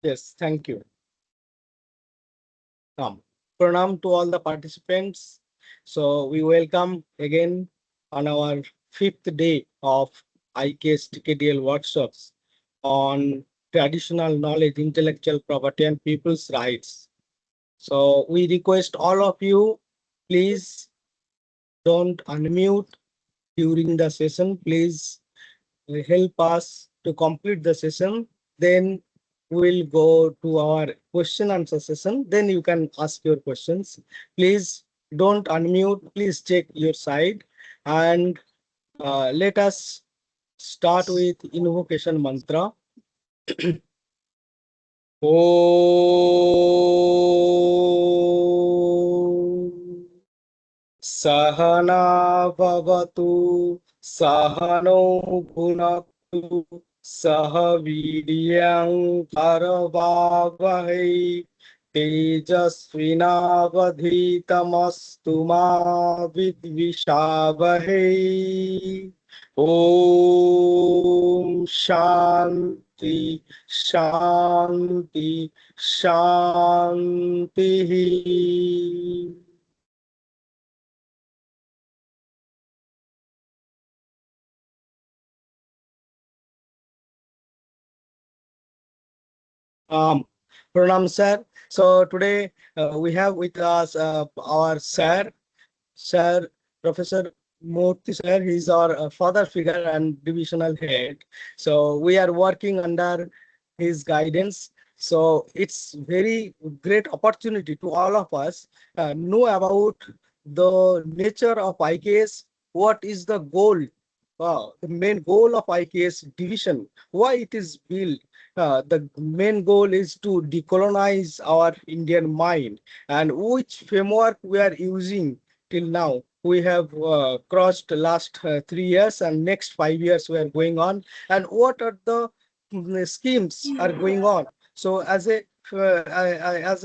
Yes, thank you. Pranam to all the participants. So we welcome again on our fifth day of IKS-TKDL workshops on traditional knowledge, intellectual property, and people's rights. So we request all of you, please don't unmute during the session. Please help us to complete the session. Then we'll go to our question answer session. Then you can ask your questions. Please don't unmute. Please check your side. And let us start with invocation mantra. Om Sahana Bhavatu Sahano Bhunaktu Sahavidyam Karavavahai Tejasvinavadhitamastu ma vidvishavahai. Om Shanti Shanti Shanti. Pranam sir. So today we have with us our sir, Professor Murthy sir. He's our father figure and divisional head. So we are working under his guidance. So it's very great opportunity to all of us know about the nature of IKS. What is the goal? The main goal of IKS division, why it is built. The main goal is to decolonize our Indian mind, and which framework we are using till now. We have crossed last 3 years, and next 5 years we are going on. And what are the schemes are going on? So as a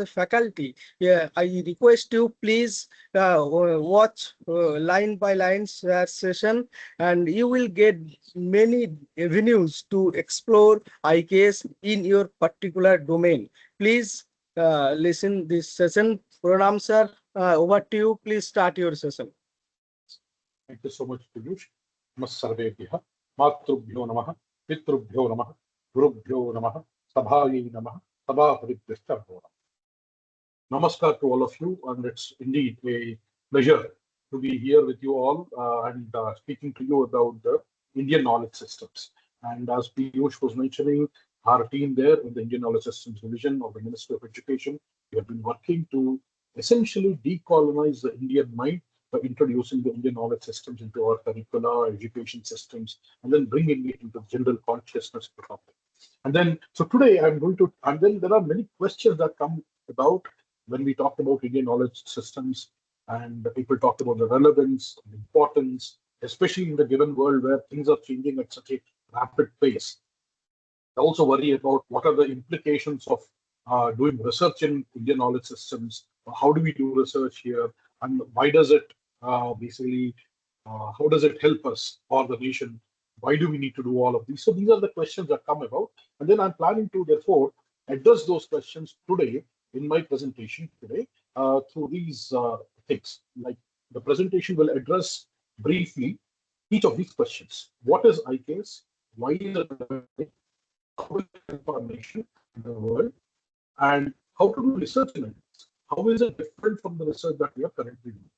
faculty, yeah, I request you please watch line by line session, and you will get many avenues to explore IKS in your particular domain. Please listen this session. Pranam sir, over to you. Please start your session. Thank you so much, Piyush. Namaskarbhya, Matrubhyo Namaha, Pitrubhyo Namaha, Gurubhyo Namaha, Sabhaye Namaha, Sabhahavidyascha Namaha. Namaskar to all of you, and it's indeed a pleasure to be here with you all and speaking to you about the Indian knowledge systems. And as Piyush was mentioning, our team there in the Indian Knowledge Systems Division of the Ministry of Education, we have been working to essentially decolonize the Indian mind by introducing the Indian knowledge systems into our curricula, education systems, and then bringing it into the general consciousness of the public. And then, so today I'm going to, and then there are many questions that come about when we talk about Indian knowledge systems, and people talk about the relevance, the importance, especially in the given world where things are changing at such a rapid pace. I also worry about what are the implications of doing research in Indian knowledge systems. How do we do research here, and why does it basically? How does it help us or the nation? Why do we need to do all of these? So these are the questions that come about, and then I'm planning to therefore address those questions today in my presentation today through these things. Like the presentation will address briefly each of these questions. What is IKS? Why is it? How is it information in the world? And how to do research in it? How is it different from the research that we are currently doing?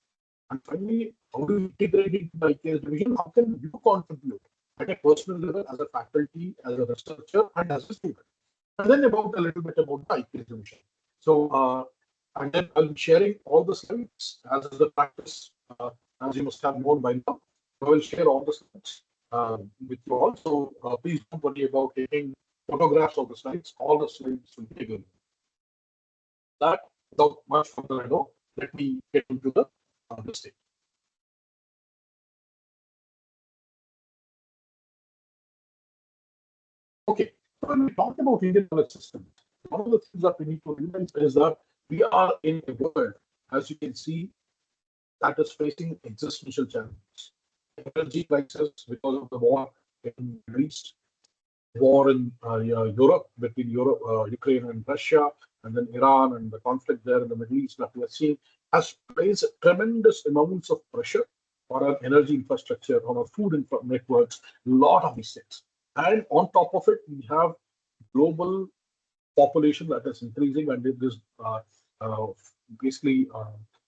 And finally, how do you integrate it into the IKS division? How can you contribute at a personal level as a faculty, as a researcher, and as a student? And then about a little bit about the IKS division. So, and then I'll be sharing all the slides as is the practice, as you must have known by now. I will share all the slides with you all. So please don't worry about taking photographs of the slides. All the slides will be available. That, without much further ado, let me get into the stage. Okay, so when we talk about Indian knowledge systems, one of the things that we need to realize is that we are in a world, as you can see, that is facing existential challenges. Energy crisis because of the war in the Middle East, war in Europe, between Ukraine and Russia, and then Iran and the conflict there in the Middle East that we are seeing has placed tremendous amounts of pressure on our energy infrastructure, on our food networks, a lot of these things. And on top of it, we have global population that is increasing, and it is uh, basically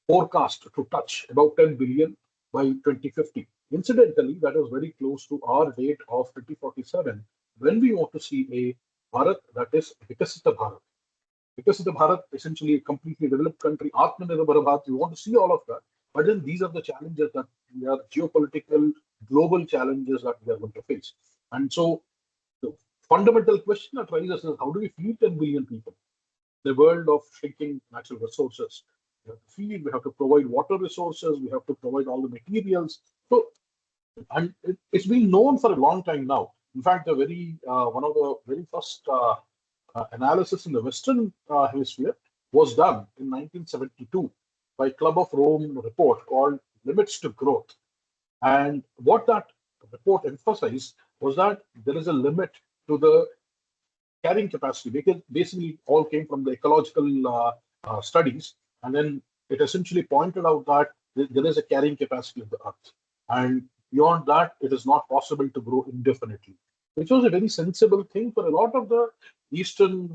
forecast to touch about 10 billion by 2050. Incidentally, that is very close to our date of 2047, when we want to see a Bharat that is Vikasita Bharat. Vikasita Bharat, essentially a completely developed country, Atmanirbhar Bharat, we want to see all of that. But then these are the challenges that we are geopolitical, global challenges that we are going to face. And so the fundamental question that rises is, how do we feed 10 billion people? The world of shrinking natural resources. We have to feed, we have to provide water resources, we have to provide all the materials. So, and it's been known for a long time now. In fact, the very one of the very first analysis in the Western Hemisphere was done in 1972 by Club of Rome report called Limits to Growth. And what that report emphasized was that there is a limit to the carrying capacity, because basically it all came from the ecological studies, and then it essentially pointed out that there is a carrying capacity of the earth, and beyond that it is not possible to grow indefinitely, which was a very sensible thing for a lot of the eastern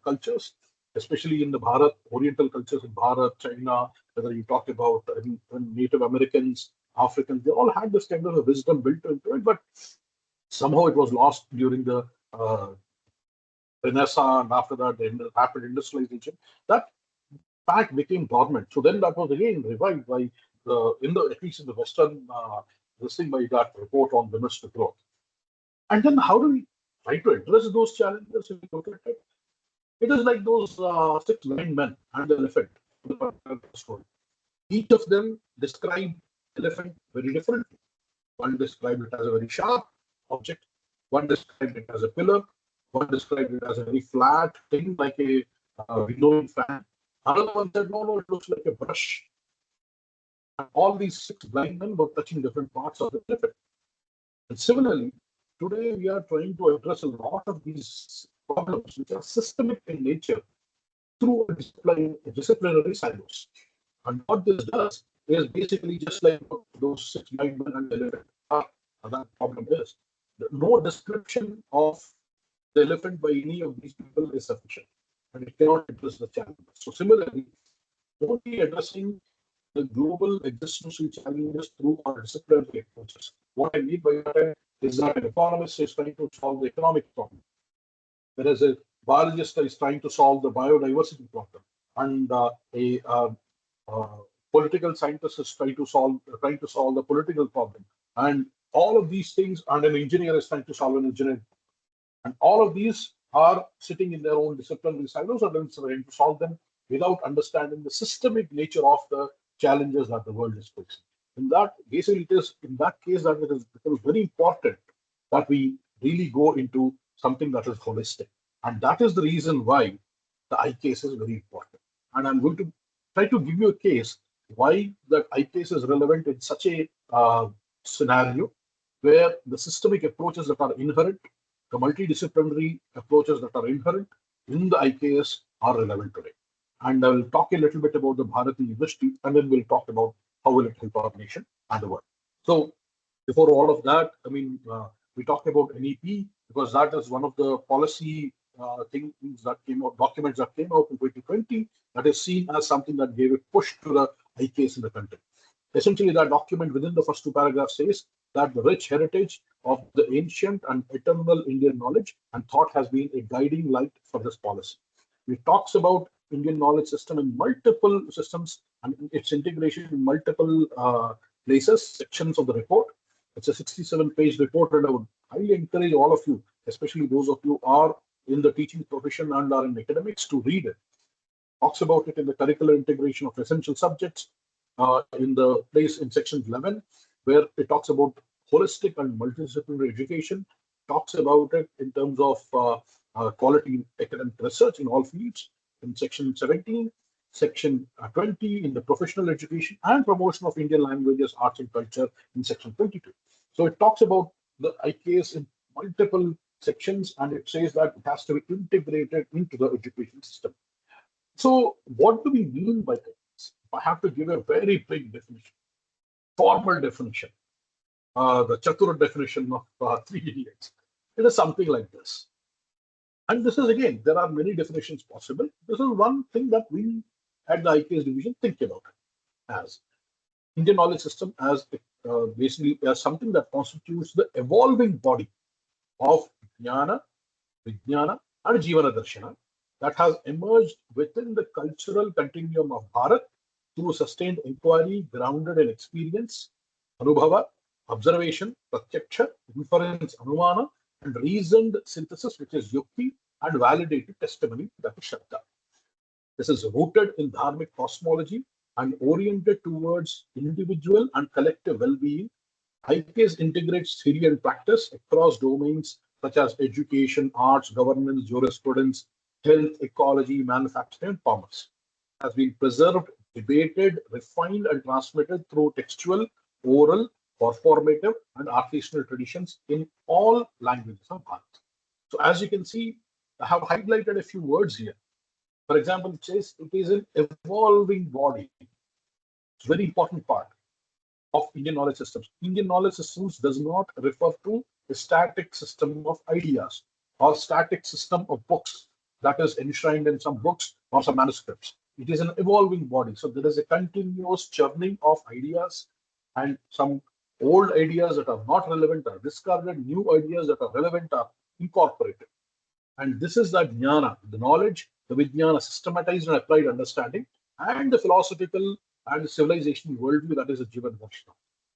cultures, especially in the Bharat, oriental cultures in Bharat, China, whether you talk about Native Americans, Africans, they all had this kind of a wisdom built into it, but somehow it was lost during the uh, Renaissance, and after that, the rapid industrialization. That fact became dormant. So then that was again revived by at least in the Western, this thing by that report on limits to growth. And then how do we try to address those challenges? If you look at it, it is like those six blind men and the elephant. Each of them describe elephant very differently. One described it as a very sharp object. One described it as a pillar. One described it as a very flat thing, like a windowing fan. Another one said, no, no, it looks like a brush. And all these six blind men were touching different parts of the elephant. And similarly, today we are trying to address a lot of these problems which are systemic in nature through disciplinary silos. And what this does is basically just like those six blind men and the elephant are. And that problem is no description of the elephant by any of these people is sufficient, and it cannot address the challenge. So similarly, only addressing the global existential challenges through our disciplinary approaches. What I mean by that is that an economist is trying to solve the economic problem, whereas a biologist is trying to solve the biodiversity problem, and uh, political scientist is trying to solve the political problem, and all of these things, and an engineer is trying to solve an engineering. And all of these are sitting in their own disciplinary silos, and then trying to solve them without understanding the systemic nature of the challenges that the world is facing. In that, basically, it is in that case that it becomes very important that we really go into something that is holistic. And that is the reason why the IKS is very important. And I'm going to try to give you a case why that IKS is relevant in such a scenario where the systemic approaches that are inherent, the multidisciplinary approaches that are inherent in the IKS are relevant today. And I will talk a little bit about the Bharati University, and then we'll talk about how will it help our nation and the world. So before all of that, I mean, we talked about NEP because that is one of the policy things that came out, documents that came out in 2020 that is seen as something that gave a push to the IKS in the country. Essentially, that document within the first two paragraphs says that the rich heritage of the ancient and eternal Indian knowledge and thought has been a guiding light for this policy. It talks about Indian knowledge system in multiple systems and its integration in multiple places, sections of the report. It's a 67-page report, and I would highly encourage all of you, especially those of you who are in the teaching profession and are in academics, to read it. Talks about it in the curricular integration of essential subjects, in the place in section 11, where it talks about holistic and multidisciplinary education, talks about it in terms of quality academic research in all fields, in section 17, section 20 in the professional education and promotion of Indian languages, arts and culture in section 22. So it talks about the IKS in multiple sections, and it says that it has to be integrated into the education system. So what do we mean by this? If I have to give a very big definition, formal definition, the Chatur definition of three idiots, it is something like this. And this is, again, there are many definitions possible. This is one thing that we at the IKS division think about it as Indian knowledge system as basically as something that constitutes the evolving body of Jnana, Vijnana, and Jivana Darshana that has emerged within the cultural continuum of Bharat through sustained inquiry grounded in experience, Anubhava, observation, Pratyaksha, inference, Anumana, and reasoned synthesis, which is Yukti, and validated testimony, that is Shabda. This is rooted in dharmic cosmology and oriented towards individual and collective well-being. IKS integrates theory and practice across domains such as education, arts, governance, jurisprudence, health, ecology, manufacturing, and commerce. It has been preserved, debated, refined, and transmitted through textual, oral, performative, and artisanal traditions in all languages of Bharat. So as you can see, I have highlighted a few words here. For example, it says it is an evolving body. It's a very important part of Indian knowledge systems. Indian knowledge systems does not refer to a static system of ideas or static system of books that is enshrined in some books or some manuscripts. It is an evolving body. So there is a continuous churning of ideas, and some old ideas that are not relevant are discarded, new ideas that are relevant are incorporated. And this is the jnana, the knowledge, the vijnana, systematized and applied understanding, and the philosophical and civilization worldview that is a Jivan Darshana.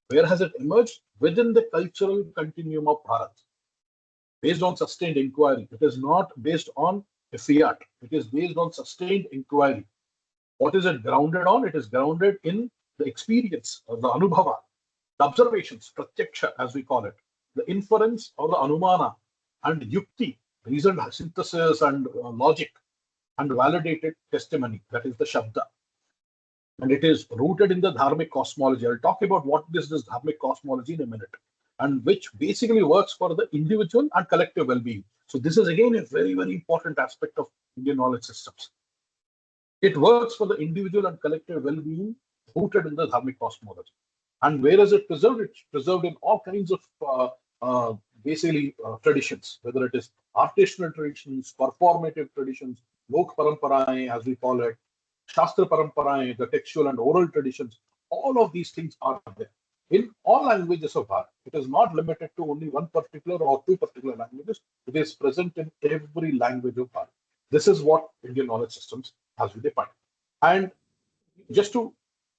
Where has it emerged? Within the cultural continuum of Bharat, based on sustained inquiry. It is not based on a fiat. It is based on sustained inquiry. What is it grounded on? It is grounded in the experience or the anubhava, the observations, pratyaksha as we call it, the inference or the anumana, and yukti, reasoned synthesis and logic, and validated testimony, that is the shabda. And it is rooted in the dharmic cosmology. I'll talk about what is this dharmic cosmology in a minute, and which basically works for the individual and collective well-being. So this is again a very, very important aspect of Indian knowledge systems. It works for the individual and collective well-being rooted in the dharmic cosmology. And where is it preserved? It's preserved in all kinds of basically traditions, whether it is artisanal traditions, performative traditions, lok paramparaye as we call it, shastra paramparaye, the textual and oral traditions. All of these things are there in all languages of Bharat. It is not limited to only one particular or two particular languages. It is present in every language of Bharat. This is what Indian knowledge systems has been defined. And just to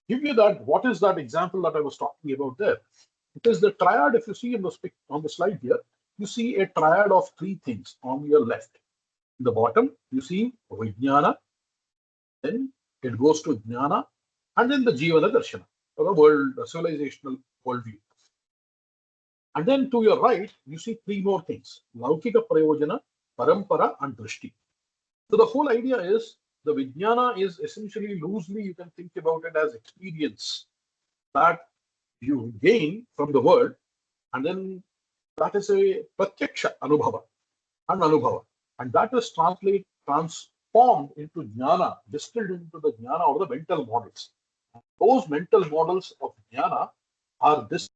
give you that, what is that example that I was talking about there? It is the triad. If you see in on the slide here, you see a triad of three things on your left. In the bottom, you see Vijnana, then it goes to Jnana, and then the Jivana Darshana, or the world, the civilizational worldview. And then to your right, you see three more things: Laukika Prayojana, Parampara, and Drishti. So the whole idea is the Vijnana is essentially loosely, you can think about it as experience that you gain from the world, and then that is a Pratyaksha Anubhava and Anubhava. And that is transformed into Jnana, distilled into the Jnana or the mental models. Those mental models of Jnana are this.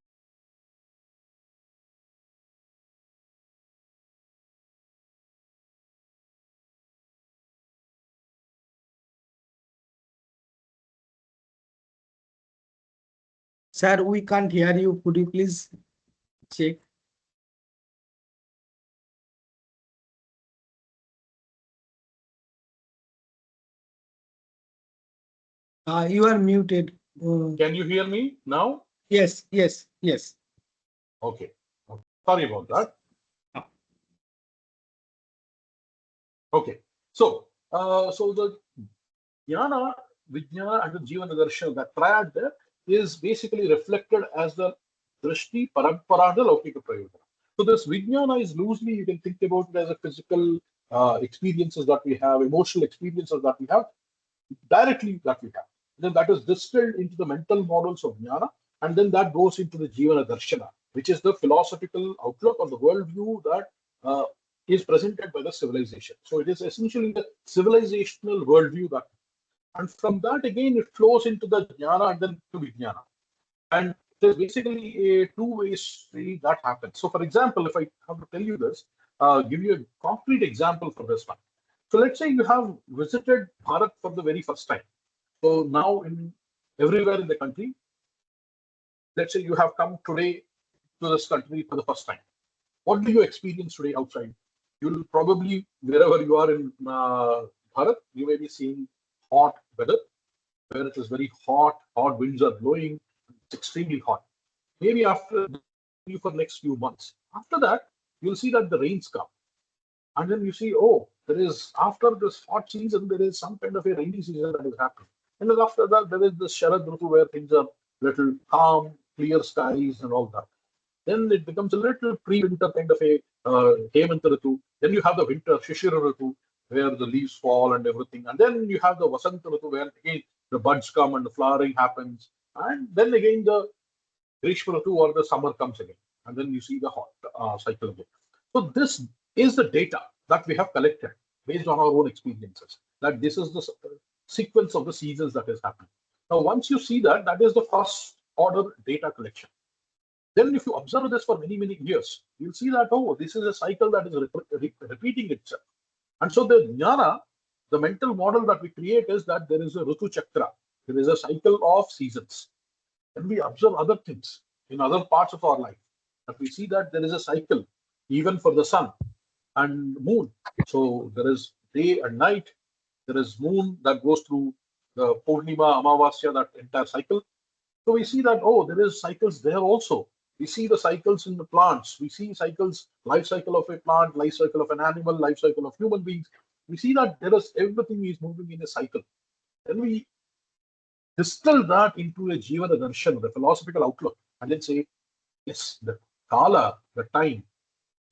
Sir, we can't hear you. Could you please check? You are muted. Can you hear me now? Yes, yes, yes. Okay. Sorry about that. Okay. So, so the Jnana, Vijnana, and the Jivana Darshana, that triad there is basically reflected as the Drishti, Parampara, and the Laukika Prayojana. So this Vijnana is loosely, you can think about it as a physical experiences that we have, emotional experiences that we have, directly that we have. Then that is distilled into the mental models of Jnana, and then that goes into the Jivana Darshana, which is the philosophical outlook or the worldview that is presented by the civilization. So it is essentially the civilizational worldview that, and from that again it flows into the jnana and then to vijnana. And there's basically a two-way street that happens. So for example, if I have to tell you this, give you a concrete example for this one. So let's say you have visited Bharat for the very first time. So now in everywhere in the country, let's say you have come today to this country for the first time. What do you experience today outside? You'll probably, wherever you are in Bharat, you may be seeing hot weather, where it is very hot, hot winds are blowing, it's extremely hot. Maybe after for next few months. After that, you'll see that the rains come. And then you see, oh, there is, after this hot season, there is some kind of a rainy season that is happening. And then after that, there is the Sharad Rutu where things are little calm, clear skies and all that. Then it becomes a little pre-winter kind of a Hemanta Ritu. Then you have the winter Shishira Ritu where the leaves fall and everything. And then you have the Vasanta Ritu where again the buds come and the flowering happens. And then again the Grishma Ritu or the summer comes again. And then you see the hot cycle again. So this is the data that we have collected based on our own experiences. That this is the sequence of the seasons that is happening. Now, once you see that, that is the first order data collection. Then if you observe this for many, many years, you'll see that, oh, this is a cycle that is repeating itself. And so the jnana, the mental model that we create is that there is a Ritu Chakra. There is a cycle of seasons. Then we observe other things in other parts of our life. But we see that there is a cycle, even for the sun and moon. So there is day and night. There is moon that goes through the Purnima, Amavasya, that entire cycle. So we see that, oh, there is cycles there also. We see the cycles in the plants. We see cycles, life cycle of a plant, life cycle of an animal, life cycle of human beings. We see that there is everything is moving in a cycle. Then we distill that into a Jivana Darshan, the philosophical outlook, and then say, yes, the Kala, the time,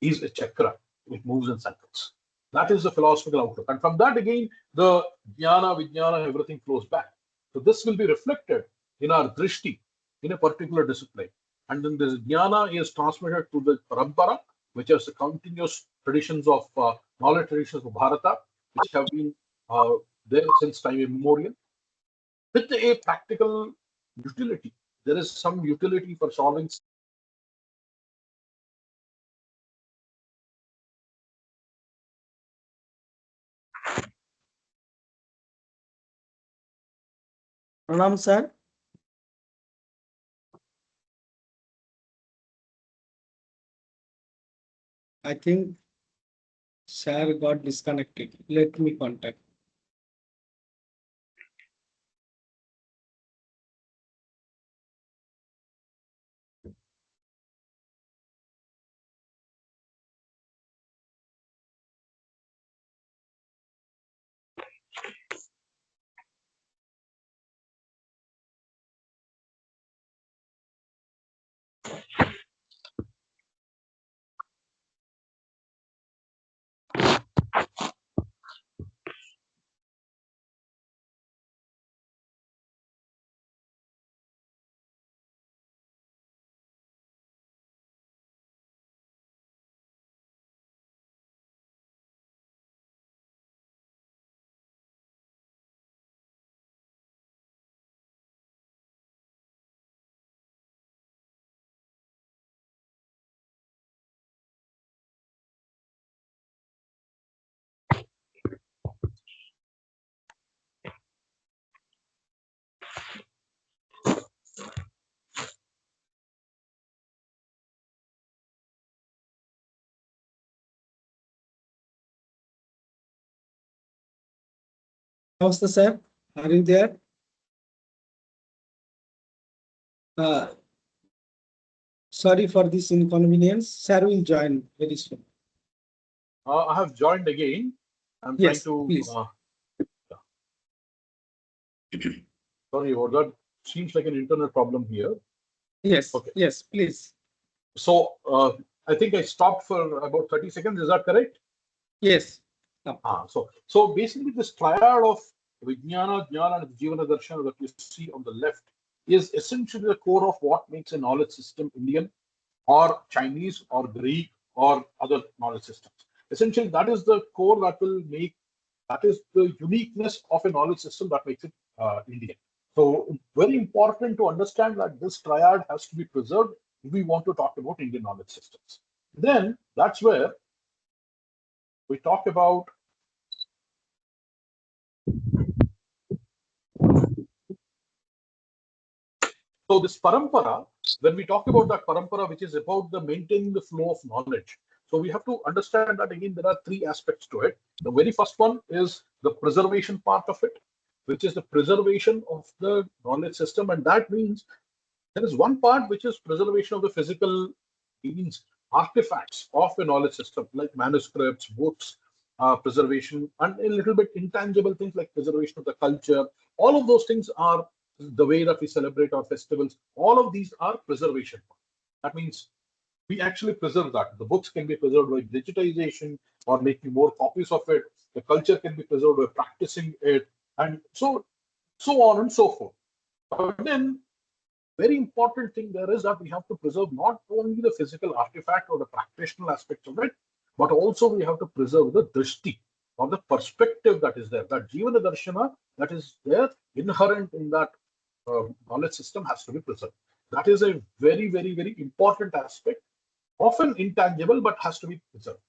is a chakra. It moves in cycles. That is the philosophical outlook. And from that again, the jnana, vijnana, everything flows back. So this will be reflected in our drishti, in a particular discipline. And then this jnana is transmitted to the parampara, which is the continuous traditions of knowledge traditions of Bharata, which have been there since time immemorial, with a practical utility. There is some utility for solving. Pranam, sir. I think sir got disconnected. Let me contact. Namaste, sir. Are you there? Sorry for this inconvenience. Sir will join very soon. I have joined again. I'm Yes, trying to. please. Sorry about that. Seems like an internet problem here. Yes. Okay. Yes, please. So I think I stopped for about 30 seconds. Is that correct? Yes. So basically this triad of Vijnana, Jnana, and Jivana Darshana that you see on the left is essentially the core of what makes a knowledge system Indian or Chinese or Greek or other knowledge systems. Essentially, that is the core that will make, that is the uniqueness of a knowledge system that makes it Indian. So very important to understand that this triad has to be preserved if we want to talk about Indian knowledge systems. Then that's where we talk about so this parampara. When we talk about that parampara, which is about the maintaining the flow of knowledge, so we have to understand that again there are three aspects to it. The very first one is the preservation part of it, which is the preservation of the knowledge system, and that means there is one part which is preservation of the physical means artifacts of a knowledge system, like manuscripts, books, preservation, and a little bit intangible things like preservation of the culture. All of those things are the way that we celebrate our festivals. All of these are preservation. That means we actually preserve that. The books can be preserved by digitization or making more copies of it. The culture can be preserved by practicing it, and so on and so forth. But then very important thing there is that we have to preserve not only the physical artifact or the practitioner aspects of it, but also we have to preserve the drishti or the perspective that is there. That jivana darshana that is there inherent in that knowledge system has to be preserved. That is a very, very, very important aspect, often intangible, but has to be preserved.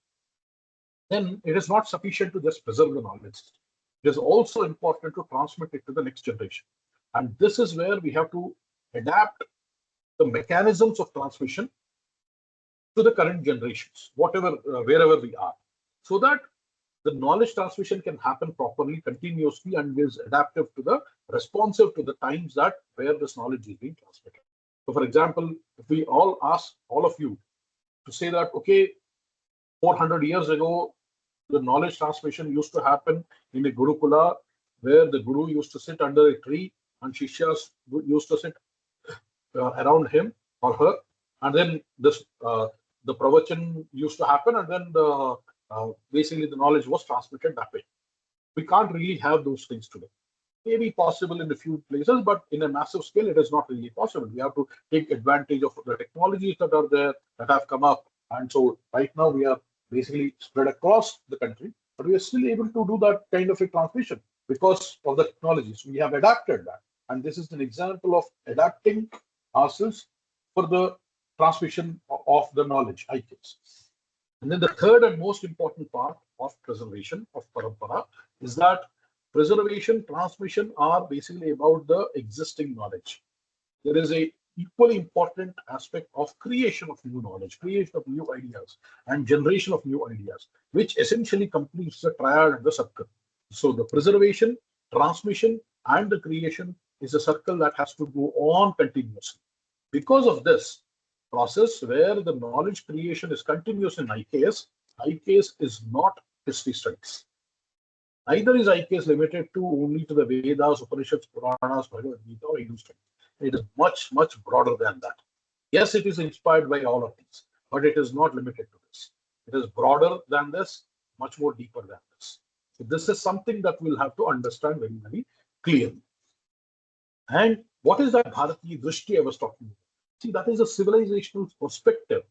Then it is not sufficient to just preserve the knowledge system. It is also important to transmit it to the next generation. And this is where we have to adapt the mechanisms of transmission to the current generations, whatever, wherever we are, so that the knowledge transmission can happen properly, continuously, and is adaptive to the responsive to the times that where this knowledge is being transmitted. So, for example, if we all ask all of you to say that, okay, 400 years ago, the knowledge transmission used to happen in a Gurukula, where the Guru used to sit under a tree and Shishyas used to sit around him or her, and then this the pravachan used to happen, and then the basically the knowledge was transmitted that way. We can't really have those things today. Maybe possible in a few places, but in a massive scale, it is not really possible. We have to take advantage of the technologies that are there, that have come up, and so right now we are basically spread across the country, but we are still able to do that kind of a transmission because of the technologies. We have adapted that, and this is an example of adapting ourselves for the transmission of the knowledge, IKS. And then the third and most important part of preservation of parampara is that preservation, transmission are basically about the existing knowledge. There is a equally important aspect of creation of new knowledge, creation of new ideas, and generation of new ideas, which essentially completes the triad and the circle. So the preservation, transmission, and the creation is a circle that has to go on continuously. Because of this process, where the knowledge creation is continuous in IKS, IKS is not history studies. Neither is IKS limited to only to the Vedas, Upanishads, Puranas, Bhagavad Gita, or Hindu studies. It is much, much broader than that. Yes, it is inspired by all of these, but it is not limited to this. It is broader than this, much more deeper than this. So this is something that we'll have to understand very, very clearly. And what is that Bharatiya Drishti I was talking about? See, that is a civilizational perspective.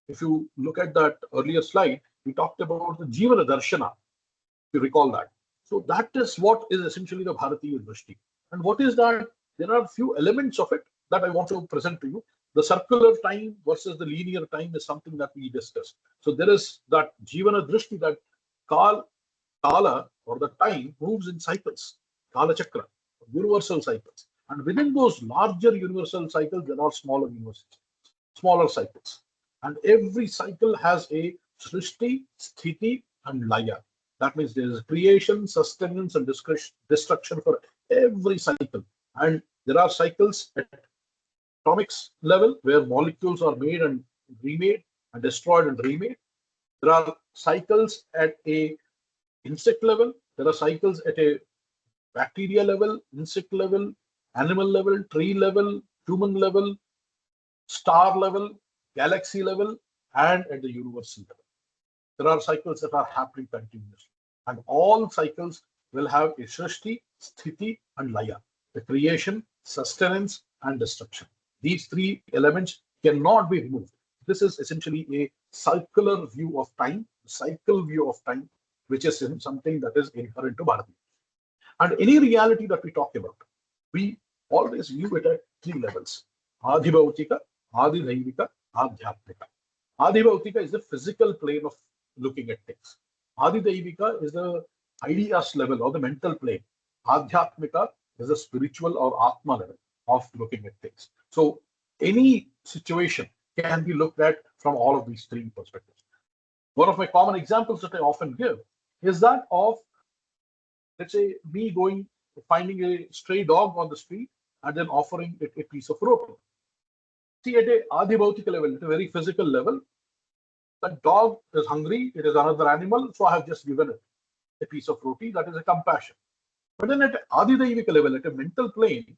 If you look at that earlier slide, we talked about the Jivana Darshana, if you recall that. So that is what is essentially the Bharatiya Drishti. And what is that? There are a few elements of it that I want to present to you. The circular time versus the linear time is something that we discussed. So there is that Jivana Drishti, that Kala or the time moves in cycles, Kala Chakra, universal cycles. And within those larger universal cycles, there are smaller cycles. And every cycle has a Srishti, Sthiti, and Laya. That means there is creation, sustenance, and destruction for every cycle. And there are cycles at atomics level where molecules are made and remade and destroyed and remade. There are cycles at a insect level. There are cycles at a bacteria level, insect level, animal level, tree level, human level, star level, galaxy level, and at the universal level. There are cycles that are happening continuously. And all cycles will have a Srishti, Sthiti, and Laya, the creation, sustenance, and destruction. These three elements cannot be removed. This is essentially a circular view of time, cycle view of time, which is something that is inherent to Bharati. And any reality that we talk about, we always view it at three levels: Adhibhautika, Adidhaivika, Adhyatmika. Adhibhautika is the physical plane of looking at things. Adidhaivika is the ideas level or the mental plane. Adhyatmika is the spiritual or Atma level of looking at things. So any situation can be looked at from all of these three perspectives. One of my common examples that I often give is that of, let's say, me finding a stray dog on the street and then offering it a piece of roti. See, at a adhibhautika level, at a very physical level, the dog is hungry, it is another animal, so I have just given it a piece of roti. That is a compassion. But then at adhidaivika level, at a mental plane,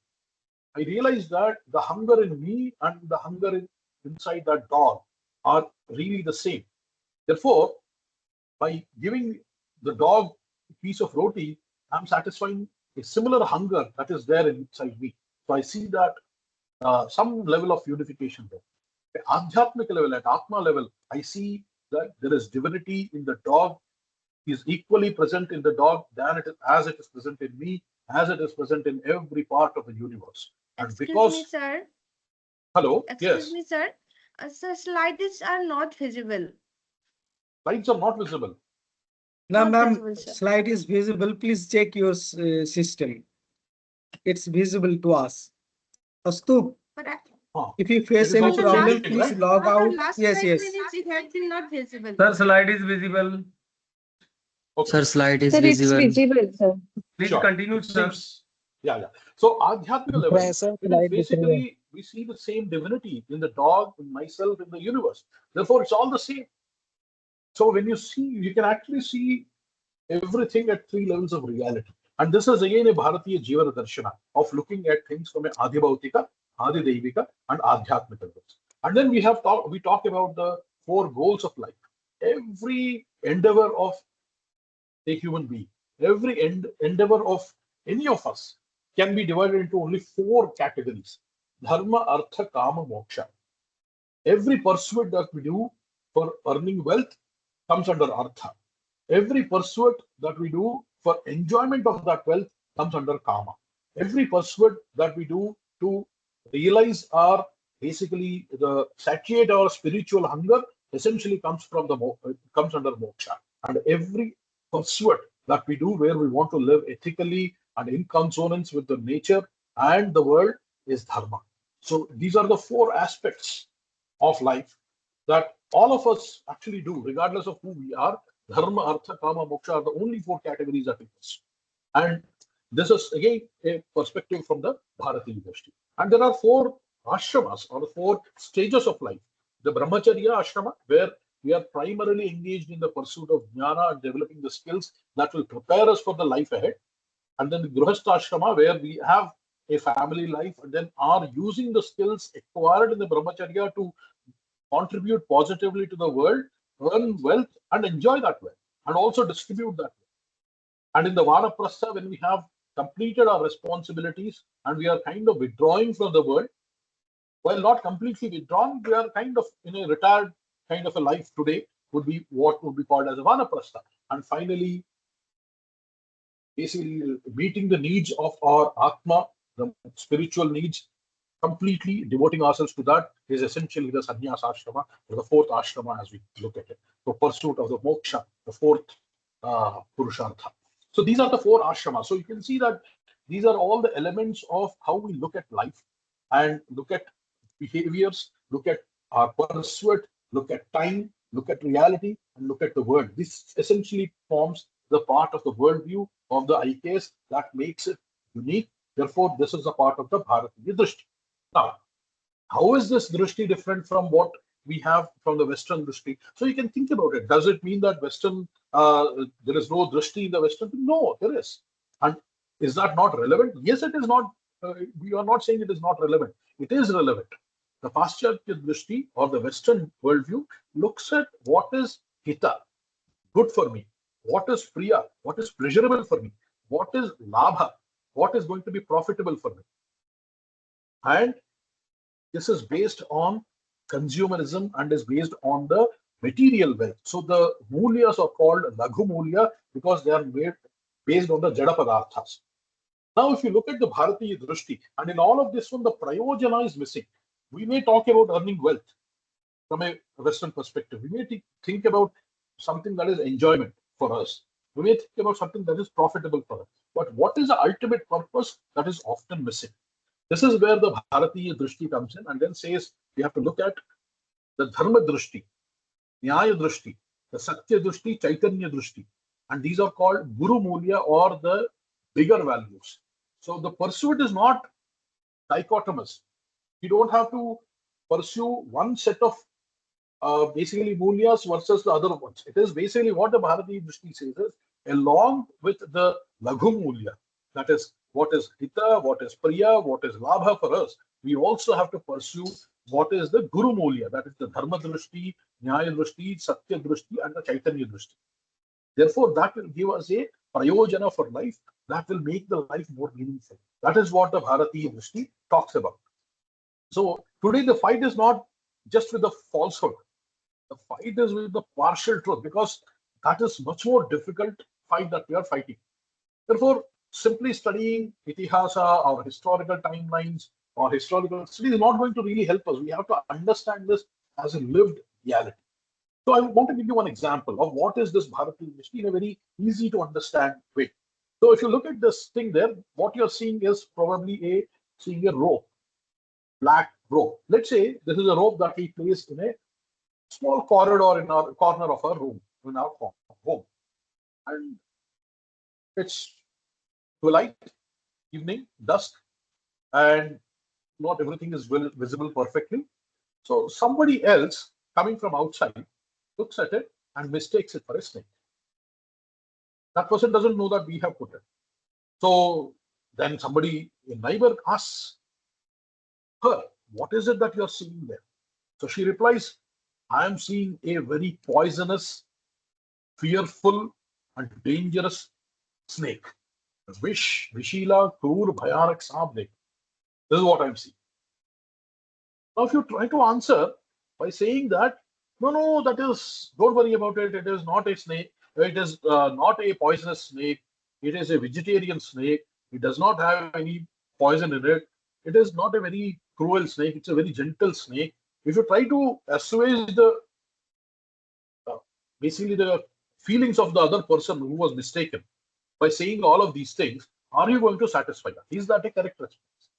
I realized that the hunger in me and the hunger inside that dog are really the same. Therefore, by giving the dog a piece of roti, I'm satisfying a similar hunger that is there inside me. So I see that some level of unification there. At Adhyatmika level, at Atma level, I see that there is divinity in the dog, is equally present in the dog as it is present in me, as it is present in every part of the universe. And Excuse me, sir. Hello, Excuse yes, me, sir. Sir, slides are not visible. lights are not visible. Now, Not ma'am, visible, sir. slide is visible. Please check your system. It's visible to us. Astu, But if you It face is any also problem, changing, please right? log out. last Yes, 5 yes. minutes it has been not visible. Sir, slide is visible. Okay. Sir, slide is Sir, it's visible. visible, sir. Please Sure. continue, It sir. seems, yeah. So Adhyatmika level, it is slide basically, we see the same divinity in the dog, in myself, in the universe. Therefore, it's all the same. So when you see, you can actually see everything at three levels of reality. And this is again a Bharatiya Jivana Darshana of looking at things from an Adhibhautika, Adidaivika, and Adhyatmika levels. And then we talk about the four goals of life. Every endeavor of a human being, every endeavor of any of us can be divided into only four categories: Dharma, Artha, Kama, Moksha. Every pursuit that we do for earning wealth comes under Artha. Every pursuit that we do for enjoyment of that wealth comes under Kama. Every pursuit that we do to realize our, basically, the satiate our spiritual hunger essentially comes under Moksha. And every pursuit that we do where we want to live ethically and in consonance with the nature and the world is Dharma. So these are the four aspects of life that all of us actually do, regardless of who we are. Dharma, Artha, Kama, Moksha are the only four categories that we pursue. And this is again a perspective from the Bharatiya Drishti. And there are four ashramas or four stages of life. The Brahmacharya ashrama, where we are primarily engaged in the pursuit of jnana and developing the skills that will prepare us for the life ahead. And then the Grihastha ashrama, where we have a family life and then are using the skills acquired in the Brahmacharya to contribute positively to the world, earn wealth, and enjoy that wealth, and also distribute that wealth. And in the Vanaprastha, when we have completed our responsibilities and we are kind of withdrawing from the world, while not completely withdrawn, we are kind of in a retired kind of a life today, would be what would be called as a Vanaprastha. And finally, basically meeting the needs of our Atma, the spiritual needs, completely devoting ourselves to that is essentially the sannyas ashrama, or the fourth ashrama as we look at it. The pursuit of the moksha, the fourth purushartha. So these are the four ashramas. So you can see that these are all the elements of how we look at life and look at behaviors, look at our pursuit, look at time, look at reality, and look at the world. This essentially forms the part of the worldview of the IKS that makes it unique. Therefore, this is a part of the Bharatiya Drishti. Now, how is this Drishti different from what we have from the Western Drishti? So you can think about it. Does it mean that Western, there is no Drishti in the Western? No, there is. And is that not relevant? Yes, it is not. We are not saying it is not relevant. It is relevant. The Paschatya Drishti or the Western worldview looks at what is hita, good for me, what is priya, what is pleasurable for me, what is labha, what is going to be profitable for me. And this is based on consumerism and is based on the material wealth. So the mulyas are called laghu mulya because they are made based on the jada padarthas. Now, if you look at the Bharatiya Drishti, and in all of this one, the prayojana is missing. We may talk about earning wealth from a Western perspective. We may think about something that is enjoyment for us. We may think about something that is profitable for us. But what is the ultimate purpose? That is often missing. This is where the Bharatiya Drishti comes in and then says we have to look at the Dharma Drishti, Nyaya Drishti, the Satya Drishti, Chaitanya Drishti. And these are called Guru Mulya or the bigger values. So the pursuit is not dichotomous. You don't have to pursue one set of basically mulyas versus the other ones. It is basically what the Bharatiya Drishti says is along with the Laghu Mulya, that is what is Hita, what is Priya, what is Labha for us, we also have to pursue what is the Guru Mulya, that is the Dharma Drishti, Nyaya Drishti, Satya Drishti, and the Chaitanya Drishti. Therefore, that will give us a prayojana for life, that will make the life more meaningful. That is what the Bharatiya Drishti talks about. So today the fight is not just with the falsehood. The fight is with the partial truth because that is much more difficult fight that we are fighting. Therefore, simply studying itihasa or historical timelines or historical studies is not going to really help us. We have to understand this as a lived reality. So I want to give you one example of what is this Bharatiya Drishti in a very easy to understand way. So if you look at this thing there, what you're seeing is probably seeing a rope, black rope. Let's say this is a rope that we placed in a small corridor in our corner of our room, in our home. And it's twilight, evening, dusk, and not everything is visible perfectly. So somebody else coming from outside looks at it and mistakes it for a snake. That person doesn't know that we have put it. So then somebody, a neighbor, asks her, what is it that you're seeing there? So she replies, I am seeing a very poisonous, fearful, and dangerous snake. Vishila, Krur, Bhayanak, Saab. This is what I'm seeing. Now, if you try to answer by saying that, no, that is, don't worry about it. It is not a snake. It is not a poisonous snake. It is a vegetarian snake. It does not have any poison in it. It is not a very cruel snake. It's a very gentle snake. If you try to assuage the basically the feelings of the other person who was mistaken by saying all of these things, are you going to satisfy that? Is that a correct response?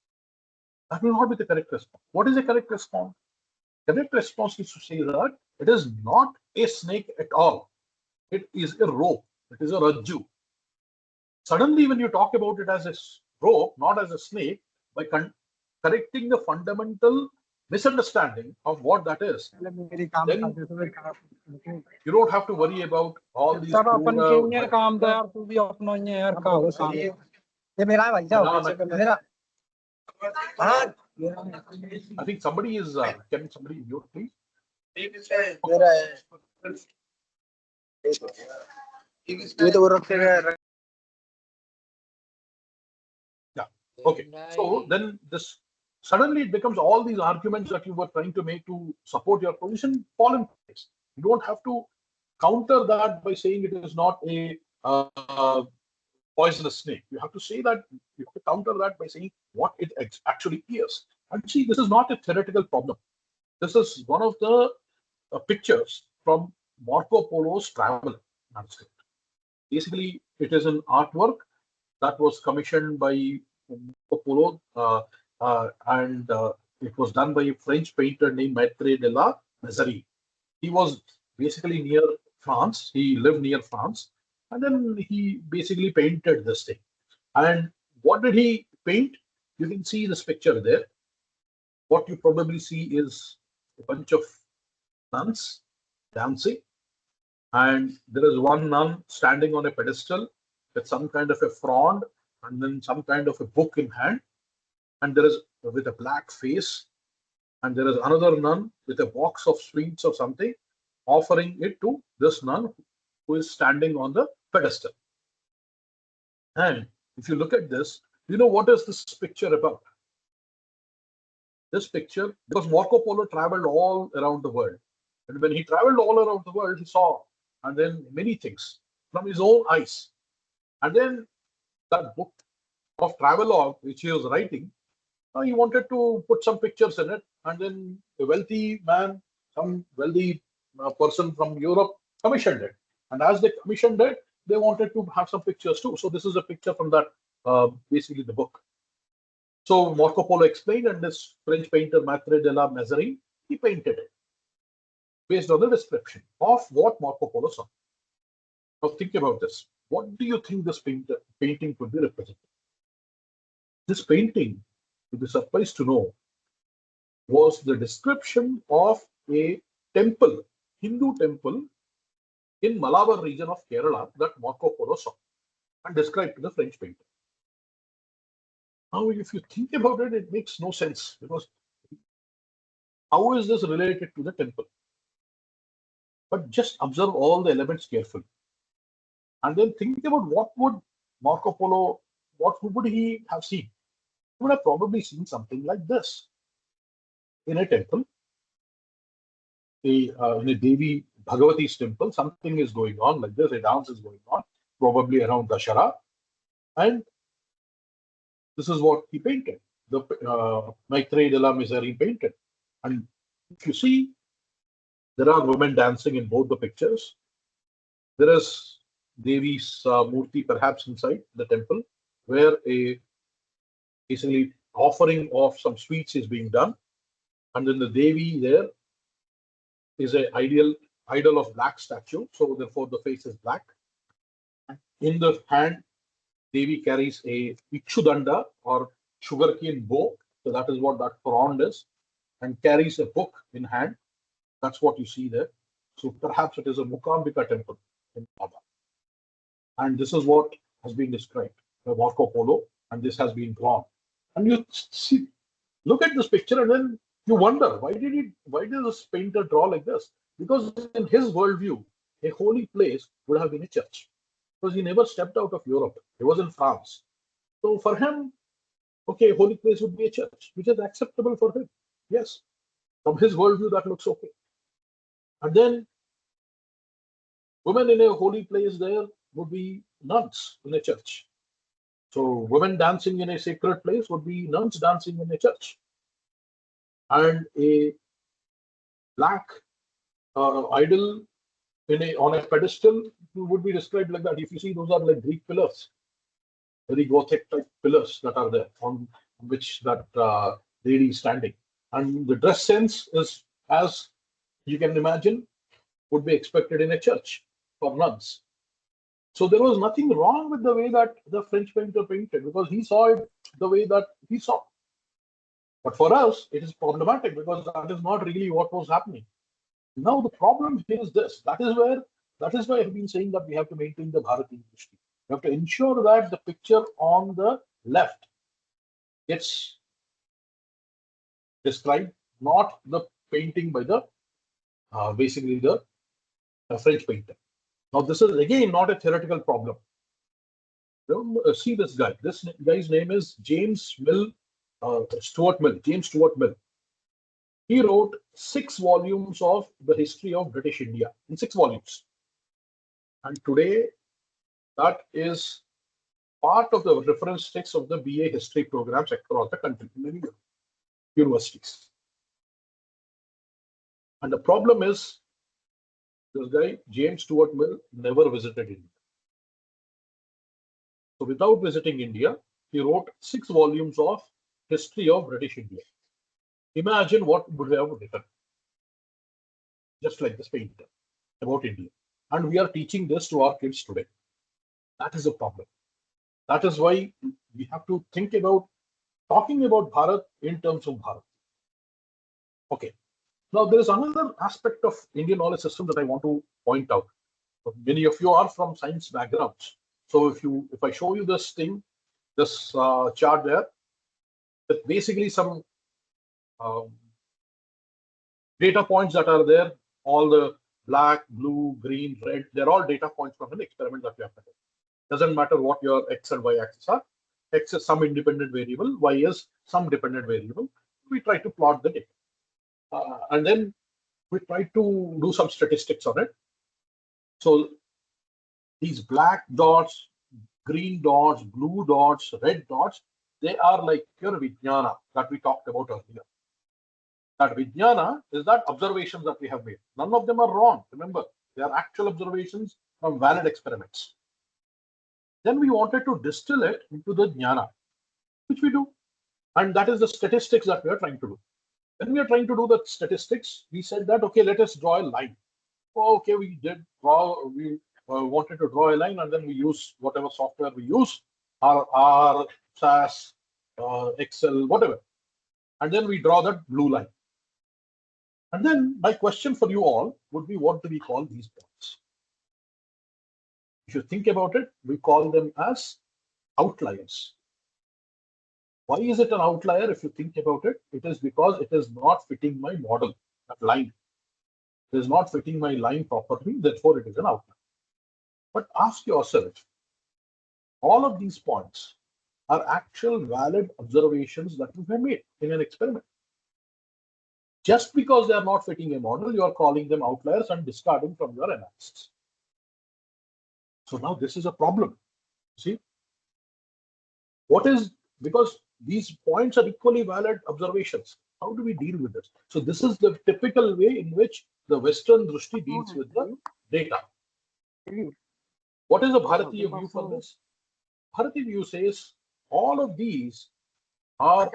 That will not be the correct response. What is a correct response? Correct response is to say that it is not a snake at all. It is a rope. It is a rajju. Suddenly, when you talk about it as a rope, not as a snake, by correcting the fundamental misunderstanding of what that is, then you don't have to worry about all these. I think somebody is. Can somebody mute, please? Yeah. Okay. So then this suddenly it becomes all these arguments that you were trying to make to support your position fall in place. You don't have to counter that by saying it is not a poisonous snake. You have to say that, you have to counter that by saying what it actually is. And see, this is not a theoretical problem. This is one of the pictures from Marco Polo's travel manuscript. Basically, it is an artwork that was commissioned by Marco Polo and it was done by a French painter named Maître de la Mezerie. He was basically near France. He lived near France. And then he basically painted this thing. And what did he paint? You can see this picture there. What you probably see is a bunch of nuns dancing. And there is one nun standing on a pedestal with some kind of a frond and then some kind of a book in hand. And there is with a black face. And there is another nun with a box of sweets or something, offering it to this nun who is standing on the pedestal. And if you look at this, you know what is this picture about? This picture, because Marco Polo traveled all around the world, And when he traveled all around the world, he saw and then many things from his own eyes. And then that book of travelogue, which he was writing, he wanted to put some pictures in it. And then a wealthy man, some wealthy person from Europe commissioned it. And as they commissioned it, they wanted to have some pictures too. So this is a picture from that, basically the book. So Marco Polo explained, and this French painter Maitre de la Mezerie, he painted it based on the description of what Marco Polo saw. Now think about this. What do you think this painting could be representing? This painting, you'll be surprised to know, was the description of a temple, Hindu temple in Malabar region of Kerala that Marco Polo saw and described to the French painter. Now, if you think about it, it makes no sense, because how is this related to the temple? But just observe all the elements carefully. And then think about what would Marco Polo, what would he have seen? He would have probably seen something like this. In a temple, in a Devi Bhagavati's temple, something is going on like this, a dance is going on, probably around Dashara. And this is what he painted, the Maitre de la Mezerie painted. And if you see, there are women dancing in both the pictures. There is Devi's Murthy perhaps inside the temple, where a basically offering of some sweets is being done. And then the Devi there is an idol of black statue. So therefore the face is black. In the hand, Devi carries a Ikshudanda or sugarcane bow. So that is what that frond is, and carries a book in hand. That's what you see there. So perhaps it is a Mukambika temple in Baba. And this is what has been described by Marco Polo, and this has been drawn. And you see, look at this picture, and then you wonder, why did this painter draw like this? Because in his worldview, a holy place would have been a church. Because he never stepped out of Europe. He was in France. So for him, okay, a holy place would be a church, which is acceptable for him. Yes, from his worldview, that looks okay. And then women in a holy place there would be nuns in a church. So women dancing in a sacred place would be nuns dancing in a church. And a black idol on a pedestal would be described like that. If you see, those are like Greek pillars, very Gothic type pillars that are there on which that lady is standing. And the dress sense is, as you can imagine, would be expected in a church for nuns. So there was nothing wrong with the way that the French painter painted, because he saw it the way that he saw. But for us, it is problematic, because that is not really what was happening. Now the problem here is this. That is why I've been saying that we have to maintain the Bharati history. We have to ensure that the picture on the left gets described, not the painting by the basically the French painter. Now this is again not a theoretical problem. See this guy. This guy's name is James Stuart Mill. He wrote 6 volumes of the history of British India in 6 volumes. And today, that is part of the reference text of the BA history programs across the country in many universities. And the problem is, this guy, James Stuart Mill, never visited India. So without visiting India, he wrote 6 volumes of history of British India. Imagine what would have written, just like this painter, about India. And we are teaching this to our kids today. That is a problem. That is why we have to think about talking about Bharat in terms of Bharat. Okay. Now there is another aspect of Indian knowledge system that I want to point out. Many of you are from science backgrounds. So if I show you this thing, this chart there, with basically some data points that are there, all the black, blue, green, red, they're all data points from an experiment that we have to do. Doesn't matter what your X and Y axis are. X is some independent variable, Y is some dependent variable. We try to plot the data. And then we tried to do some statistics on it. So these black dots, green dots, blue dots, red dots, they are like pure Vijnana that we talked about earlier. That Vijnana is that observations that we have made. None of them are wrong. Remember, they are actual observations from valid experiments. Then we wanted to distill it into the Jnana, which we do. And that is the statistics that we are trying to do. When we are trying to do the statistics, we said that, okay, let us draw a line. Oh, okay, we did draw, we wanted to draw a line, and then we use whatever software we use, R, SAS, Excel, whatever. And then we draw that blue line. And then my question for you all would be, what do we call these points? If you think about it, we call them as outliers. Why is it an outlier? If you think about it, it is because it is not fitting my model, that line. It is not fitting my line properly, therefore it is an outlier. But ask yourself, all of these points are actual valid observations that you have made in an experiment. Just because they are not fitting a model, you are calling them outliers and discarding from your analysis. So now this is a problem. See, what is, because these points are equally valid observations. How do we deal with this? So this is the typical way in which the Western Drishti deals with the data. What is a Bharatiya view for this? Bharatiya view says all of these are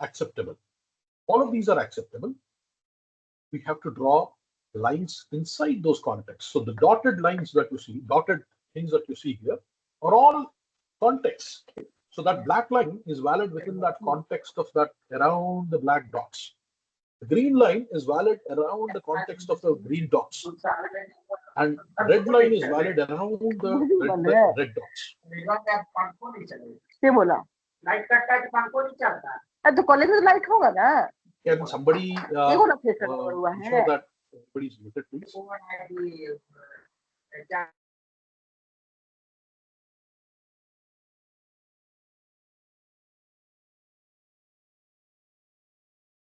acceptable. All of these are acceptable. We have to draw lines inside those contexts. So the dotted lines that you see, dotted things that you see here, are all contexts. So that black line is valid within that context of that, around the black dots. The green line is valid around the context of the green dots. And red line is valid around the red dots. Can somebody ensure that everybody is muted, please?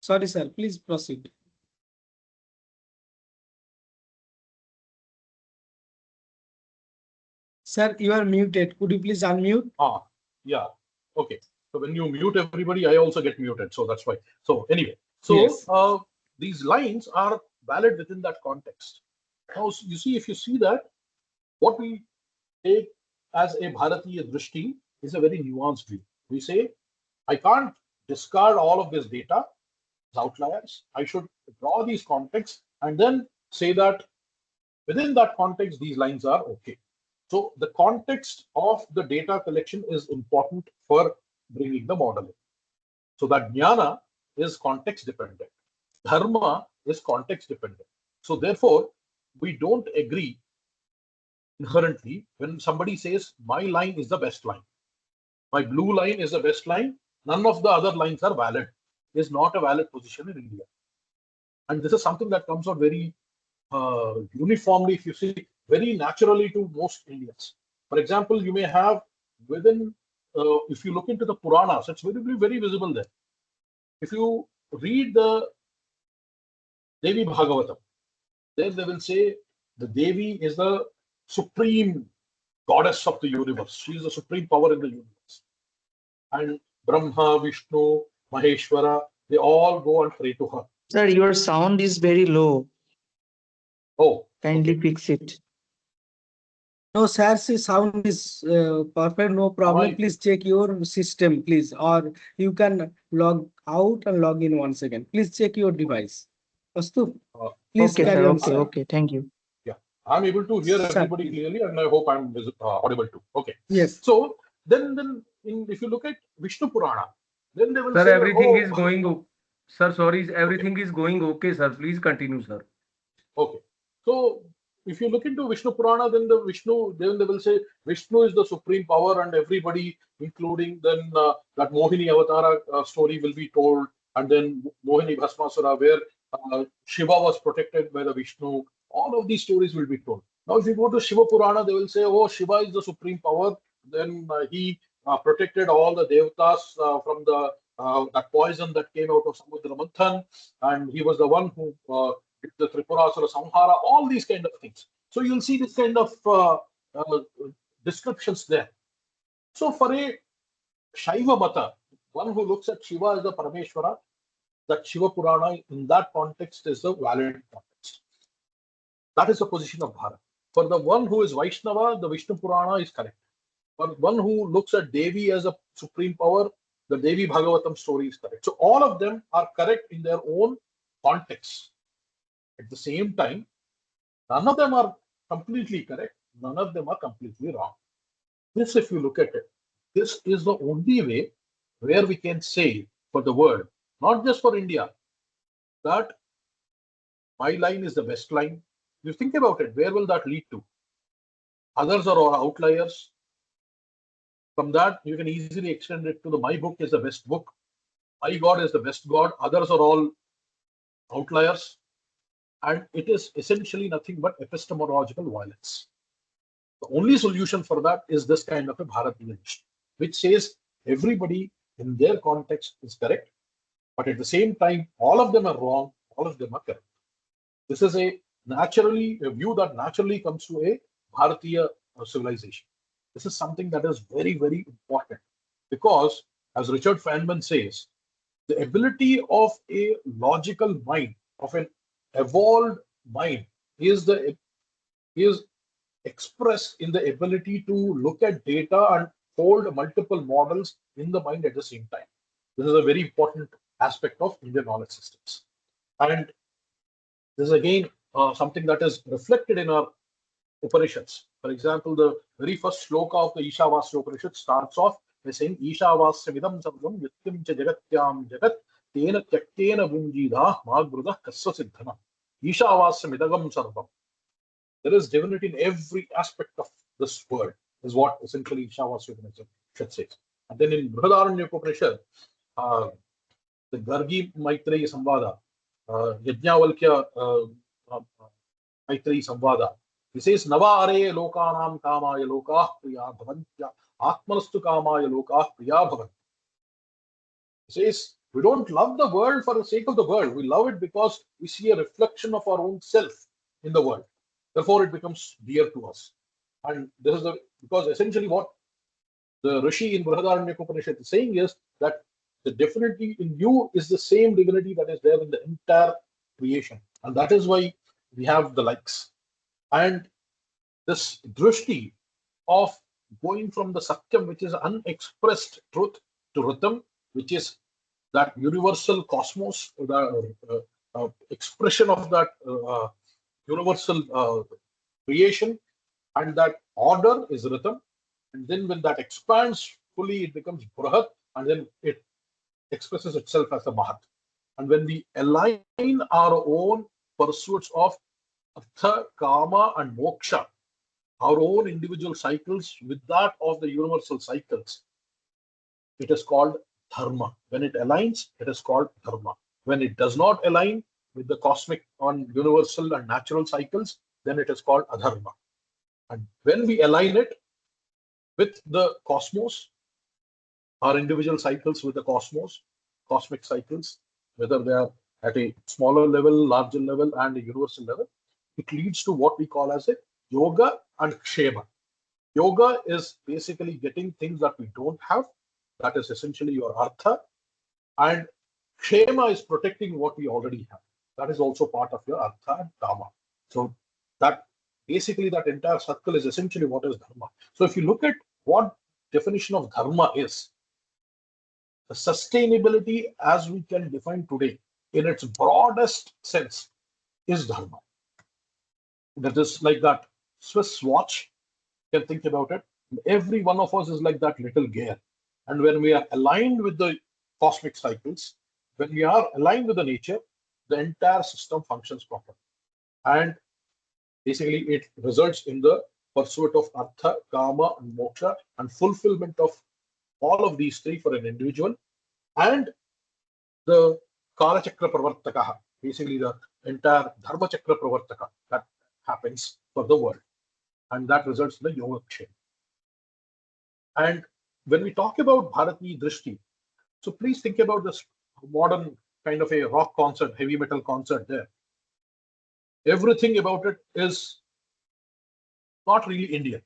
Sorry, sir. Please proceed. Sir, you are muted. Could you please unmute? Yeah. Okay. So when you mute everybody, I also get muted. So that's why. So anyway, so Yes. These lines are valid within that context. Now, you see, if you see that, what we take as a Bharatiya Drishti is a very nuanced view. We say, I can't discard all of this data as outliers. I should draw these contexts and then say that within that context, these lines are okay. So the context of the data collection is important for bringing the model in. So that jnana is context dependent. Dharma is context dependent. So therefore, we don't agree inherently when somebody says my line is the best line. My blue line is the best line. None of the other lines are valid. Is not a valid position in India. And this is something that comes out very uniformly, if you see, very naturally to most Indians. For example, you may have within, if you look into the Puranas, it's very visible there. If you read the Devi Bhagavatam, there they will say the Devi is the supreme goddess of the universe. She is the supreme power in the universe. And Brahma, Vishnu, Maheshwara, they all go and pray to her. Sir, your sound is very low. Oh, kindly okay. fix it. No, sir, sound is perfect. No problem. Please check your system, please. Or you can log out and log in once again. Please check your device. Astu, please Okay, carry sir. on, Okay, sir. okay. Thank you. Yeah, I'm able to hear Sir, everybody please. clearly, and I hope I'm audible too. Okay. Yes. So then if you look at Vishnu Purana, then they will Sir, say, everything oh, is going. Sir, sorry, everything is going okay, sir. Please continue, sir. okay. So if you look into Vishnu Purana, then they will say Vishnu is the supreme power, and everybody, including then that Mohini Avatara story will be told, and then Mohini Bhasmasura, where Shiva was protected by the Vishnu. All of these stories will be told. Now, if you go to Shiva Purana, they will say, oh, Shiva is the supreme power. Then he protected all the devatas from the that poison that came out of Samudra Manthan, and he was the one who did the Tripurasura Samhara, all these kind of things. So you'll see this kind of descriptions there. So for a Shaiva Mata, one who looks at Shiva as the Parameshwara, that Shiva Purana in that context is the valid context. That is the position of Bharat. For the one who is Vaishnava, the Vishnu Purana is correct. For one who looks at Devi as a supreme power, the Devi Bhagavatam story is correct. So all of them are correct in their own context. At the same time, none of them are completely correct. None of them are completely wrong. This, if you look at it, this is the only way where we can say for the world, not just for India, that my line is the best line. You think about it, where will that lead to? Others are all outliers. From that, you can easily extend it to the my book is the best book. My God is the best God. Others are all outliers. And it is essentially nothing but epistemological violence. The only solution for that is this kind of a Bharatiya nation, which says everybody in their context is correct, but at the same time, all of them are wrong, all of them are correct. This is a view that naturally comes to a Bharatiya civilization. This is something that is very, very important because, as Richard Feynman says, the ability of a logical mind, of an evolved mind, is expressed in the ability to look at data and hold multiple models in the mind at the same time. This is a very important aspect of Indian knowledge systems. And this is again something that is reflected in our Upanishads. For example, the very first shloka of the Ishavasya Upanishad starts off by saying Ishavasya vidam sarvam yatyam cha jagatyam jagat tena tyaktena bunjidha magrudah kasva siddhana. Ishavasya midagam sarvam. There is divinity in every aspect of this world, is what essentially Ishavasya Upanishad says. And then in Brihadaranyaka Upanishad, the Gargi Maitreyi Samvada, Yajnavalkya Maitreyi Samvada, he says, Nava are lokanam kamaya lokah priya bhavantya atmanastu kamaya lokah priya bhavant. He says, we don't love the world for the sake of the world. We love it because we see a reflection of our own self in the world. Therefore, it becomes dear to us. And this is because essentially what the Rishi in Brihadaranyaka Upanishad is saying is that the divinity in you is the same divinity that is there in the entire creation. And that is why we have the likes. And this drishti of going from the satyam, which is unexpressed truth, to ritam, which is that universal cosmos, the expression of that universal creation, and that order is ritam. And then when that expands fully, it becomes brahat, and then it expresses itself as a mahat. And when we align our own pursuits of artha, kama, and moksha, our own individual cycles with that of the universal cycles, it is called dharma. When it aligns, it is called dharma. When it does not align with the cosmic on universal and natural cycles, then it is called adharma. And when we align it with the cosmos, our individual cycles with the cosmos, cosmic cycles, whether they are at a smaller level, larger level, and a universal level, it leads to what we call as a yoga and kshema. Yoga is basically getting things that we don't have. That is essentially your artha. And kshema is protecting what we already have. That is also part of your artha and kama. So that basically that entire circle is essentially what is dharma. So if you look at what definition of dharma is, the sustainability as we can define today in its broadest sense is dharma. That is like that Swiss watch. You can think about it. Every one of us is like that little gear. And when we are aligned with the cosmic cycles, when we are aligned with the nature, the entire system functions properly. And basically, it results in the pursuit of artha, kama, and moksha, and fulfillment of all of these three for an individual, and the kala chakra pravartaka, basically the entire dharma chakra pravartaka that happens for the world, and that results in the yoga kshema. And when we talk about Bharati Drishti, So please think about this modern kind of a rock concert, heavy metal concert there. Everything about it is not really Indian.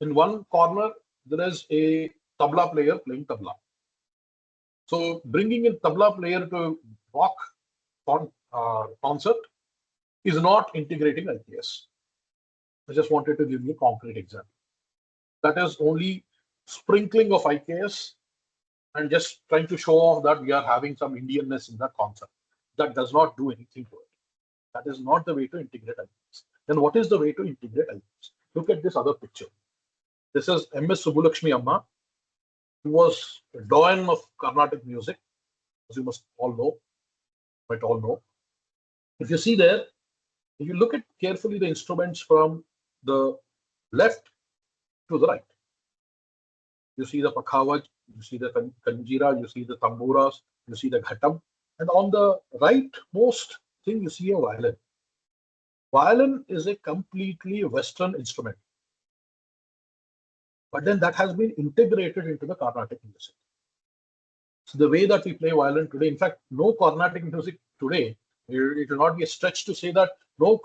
In one corner, there is a tabla player playing tabla. So bringing in tabla player to rock concert is not integrating IKS. I just wanted to give you a concrete example. That is only sprinkling of IKS and just trying to show off that we are having some Indianness in that concept. That does not do anything to it. That is not the way to integrate IKS. Then what is the way to integrate IKS? Look at this other picture. This is MS Subbulakshmi Amma, who was a doyen of Carnatic music, as you must all know, might all know. If you see there, if you look at carefully the instruments from the left to the right, you see the pakhavaj, you see the kanjira, you see the tamburas, you see the ghatam, and on the rightmost thing you see a violin. Violin is a completely Western instrument, but then that has been integrated into the Carnatic music. So the way that we play violin today, in fact, no Carnatic music today, it will not be a stretch to say that no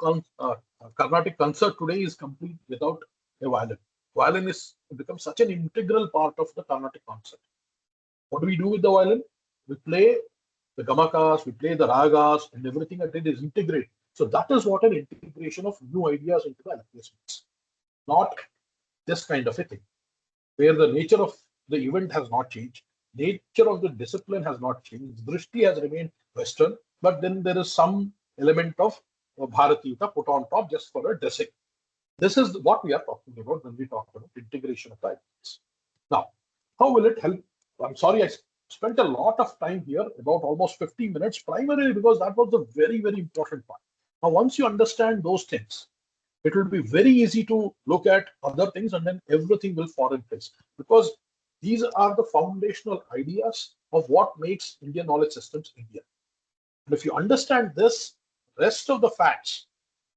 Carnatic concert today is complete without a violin. Violin is become such an integral part of the Carnatic concert. What do we do with the violin? We play the gamakas, we play the ragas, and everything that it is integrated. So that is what an integration of new ideas into the IKS means. Not this kind of a thing, where the nature of the event has not changed, nature of the discipline has not changed, Drishti has remained Western, but then there is some element of Bharatiyata put on top just for a dressing. This is what we are talking about when we talk about integration of the IKS. Now, how will it help? I'm sorry, I spent a lot of time here, about almost 50 minutes, primarily because that was the very, very important part. Now, once you understand those things, it will be very easy to look at other things and then everything will fall in place, because these are the foundational ideas of what makes Indian knowledge systems Indian. And if you understand this, rest of the facts,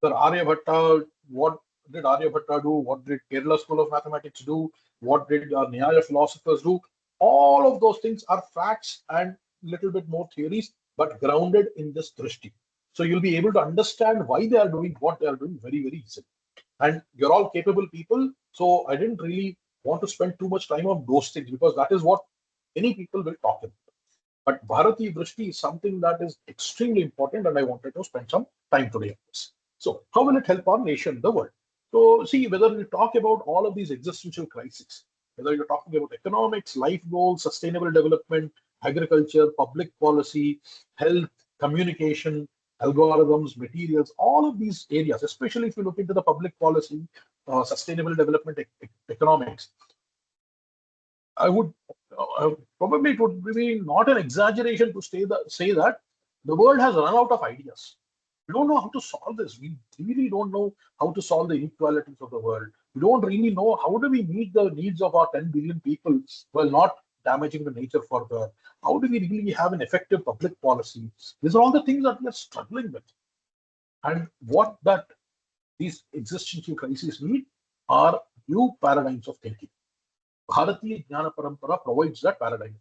the Aryabhatta, what did Aryabhatta do? What did Kerala School of Mathematics do? What did Nyaya philosophers do? All of those things are facts and little bit more theories, but grounded in this drishti. So you'll be able to understand why they are doing what they are doing very, very easily. And you're all capable people. So I didn't really want to spend too much time on those things, because that is what many people will talk about. But Bharati Drishti is something that is extremely important, and I wanted to spend some time today on this. So how will it help our nation, the world? So see, whether we talk about all of these existential crises, whether you're talking about economics, life goals, sustainable development, agriculture, public policy, health, communication, algorithms, materials, all of these areas, especially if you look into the public policy, sustainable development, economics, I would probably, it would be not an exaggeration to say that the world has run out of ideas. We don't know how to solve this. We really don't know how to solve the inequalities of the world. We don't really know how do we meet the needs of our 10 billion people while not damaging the nature further. How do we really have an effective public policy? These are all the things that we are struggling with. And what that these existential crises need are new paradigms of thinking. Bharatiya Jnana Parampara provides that paradigm.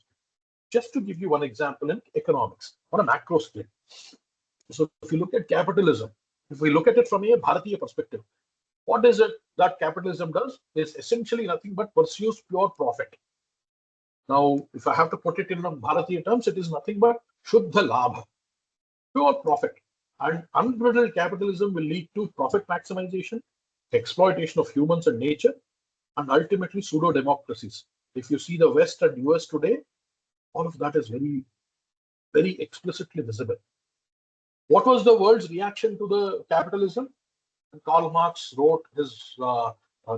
Just to give you one example in economics on a macro scale. So if you look at capitalism, if we look at it from a Bharatiya perspective, what is it that capitalism does? Is essentially nothing but pursues pure profit. Now, if I have to put it in Bharatiya terms, it is nothing but Shuddha Labha, pure profit. And unbridled capitalism will lead to profit maximization, exploitation of humans and nature, and ultimately pseudo democracies. If you see the West and US today, all of that is very, very explicitly visible. What was the world's reaction to the capitalism? Karl Marx wrote his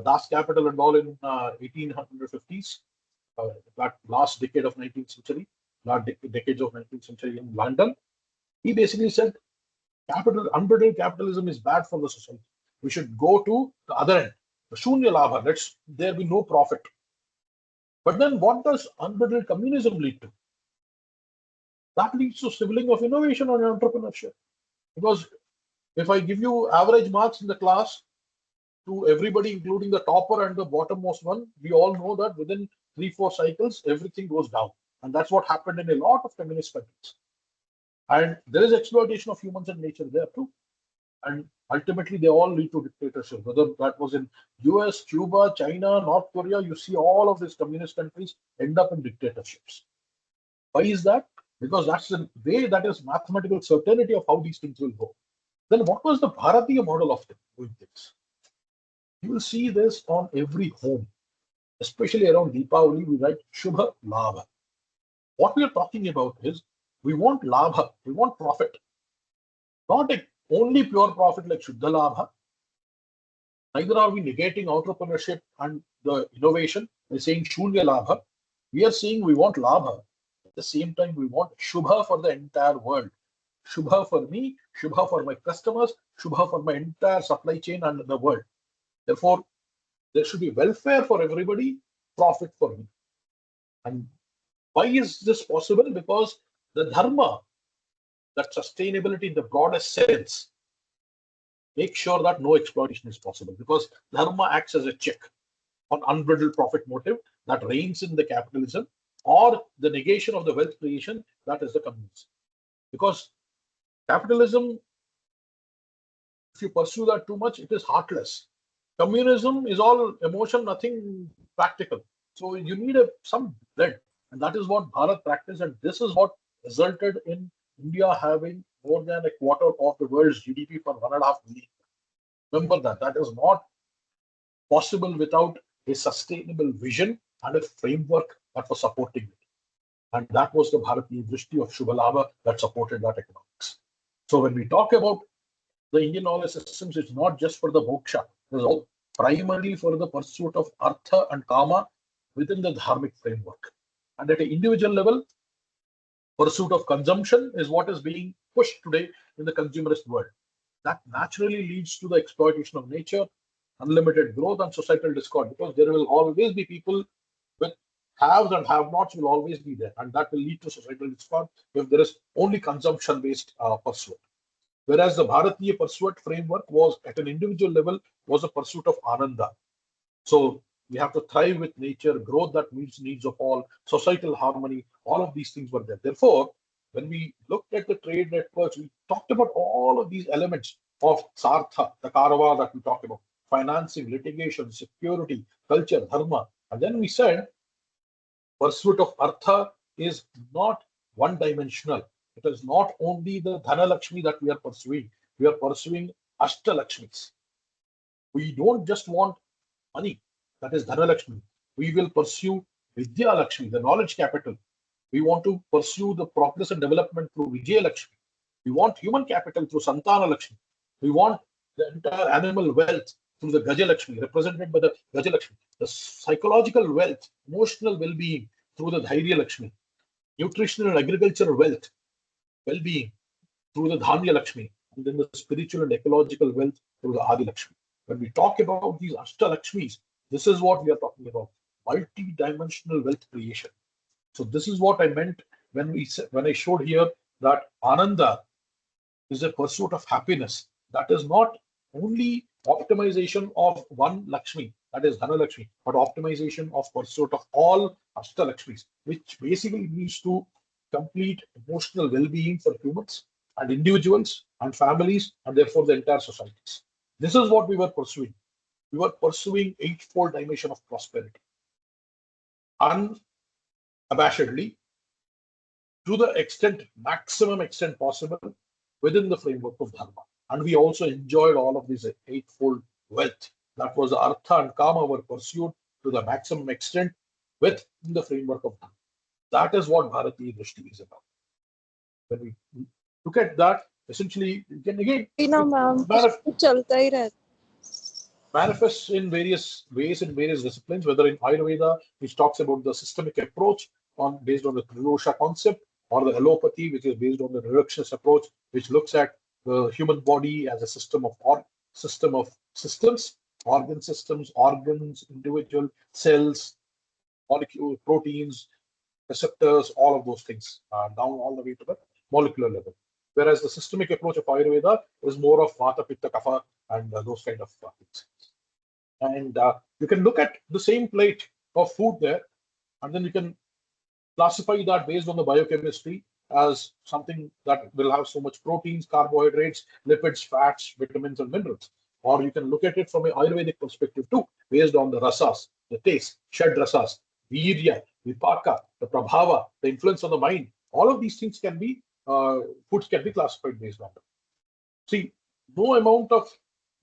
Das Kapital and all in 1850s, that last decade of 19th century, last decades of 19th century in London. He basically said, unbridled capitalism is bad for the society. We should go to the other end, the Shunya Labha. Let's there be no profit. But then what does unbridled communism lead to? That leads to sibling of innovation and entrepreneurship. Because if I give you average marks in the class to everybody, including the topper and the bottommost one, we all know that within 3-4 cycles, everything goes down. And that's what happened in a lot of communist countries. And there is exploitation of humans and nature there too. And ultimately, they all lead to dictatorship. Whether that was in US, Cuba, China, North Korea, you see all of these communist countries end up in dictatorships. Why is that? Because that's the way, that is mathematical certainty of how these things will go. Then what was the Bharatiya model of doing things? You will see this on every home, especially around Deepavali, we write Shubha Labha. What we are talking about is we want Labha, we want profit. Not only pure profit like Shuddha Labha. Neither are we negating entrepreneurship and the innovation by saying Shunya Labha. We are saying we want Labha. At the same time, we want Shubha for the entire world. Shubha for me, Shubha for my customers, Shubha for my entire supply chain and the world. Therefore, there should be welfare for everybody, profit for me. And why is this possible? Because the dharma, that sustainability in the broadest sense, make sure that no exploitation is possible, because dharma acts as a check on unbridled profit motive that reigns in the capitalism, or the negation of the wealth creation that is the communism. Because capitalism, if you pursue that too much, it is heartless. Communism is all emotion, nothing practical. So you need some blend, and that is what Bharat practiced, and this is what resulted in India having more than a quarter of the world's GDP for 1.5 million. Remember that is not possible without a sustainable vision and a framework that was supporting it. And that was the Bharatiya Drishti of Shubha Labha that supported that economics. So when we talk about the Indian knowledge systems, it's not just for the moksha. It's all primarily for the pursuit of artha and kama within the dharmic framework. And at an individual level, pursuit of consumption is what is being pushed today in the consumerist world. That naturally leads to the exploitation of nature, unlimited growth, and societal discord, because there will always be people with haves and have-nots will always be there, and that will lead to societal discord if there is only consumption-based pursuit. Whereas the Bharatiya pursuit framework was at an individual level was a pursuit of ananda. So we have to thrive with nature, growth that meets needs of all, societal harmony, all of these things were there. Therefore, when we looked at the trade networks, we talked about all of these elements of Sartha, the Karava that we talked about, financing, litigation, security, culture, dharma. And then we said, pursuit of Artha is not one-dimensional. It is not only the Dhana Lakshmi that we are pursuing. We are pursuing Ashta Lakshmis. We don't just want money, that is Dhana Lakshmi. We will pursue Vidya Lakshmi, the knowledge capital. We want to pursue the progress and development through Vijaya Lakshmi. We want human capital through Santana Lakshmi. We want the entire animal wealth through the Gaja Lakshmi, represented by the Gaja Lakshmi. The psychological wealth, emotional well-being through the Dhairya Lakshmi. Nutritional and agricultural wealth, well-being through the Dhanya Lakshmi. And then the spiritual and ecological wealth through the Adi Lakshmi. When we talk about these Ashta Lakshmis, this is what we are talking about, multi-dimensional wealth creation. So this is what I meant when I showed here that Ananda is a pursuit of happiness. That is not only optimization of one Lakshmi, that is Dhana Lakshmi, but optimization of pursuit of all Ashta Lakshmis, which basically leads to complete emotional well-being for humans and individuals and families, and therefore the entire societies. This is what we were pursuing. We were pursuing eightfold dimension of prosperity. Unabashedly, to the extent, maximum extent possible within the framework of Dharma. And we also enjoyed all of this eightfold wealth. That was Artha and Kama were pursued to the maximum extent within the framework of Dharma. That is what Bharatiya Drishti is about. When we look at that, essentially, you can again manifests in various ways in various disciplines, whether in Ayurveda, which talks about the systemic approach based on the Tridosha concept, or the allopathy, which is based on the reductionist approach, which looks at the human body as a system of systems, organ systems, organs, individual cells, molecules, proteins, receptors, all of those things, down all the way to the molecular level. Whereas the systemic approach of Ayurveda is more of Vata, Pitta, Kapha, and those kind of things. And you can look at the same plate of food there, and then you can classify that based on the biochemistry as something that will have so much proteins, carbohydrates, lipids, fats, vitamins, and minerals. Or you can look at it from an Ayurvedic perspective too, based on the rasas, the taste, shed rasas, virya, vipaka, the prabhava, the influence on the mind. All of these things can be, foods can be classified based on them. See, no amount of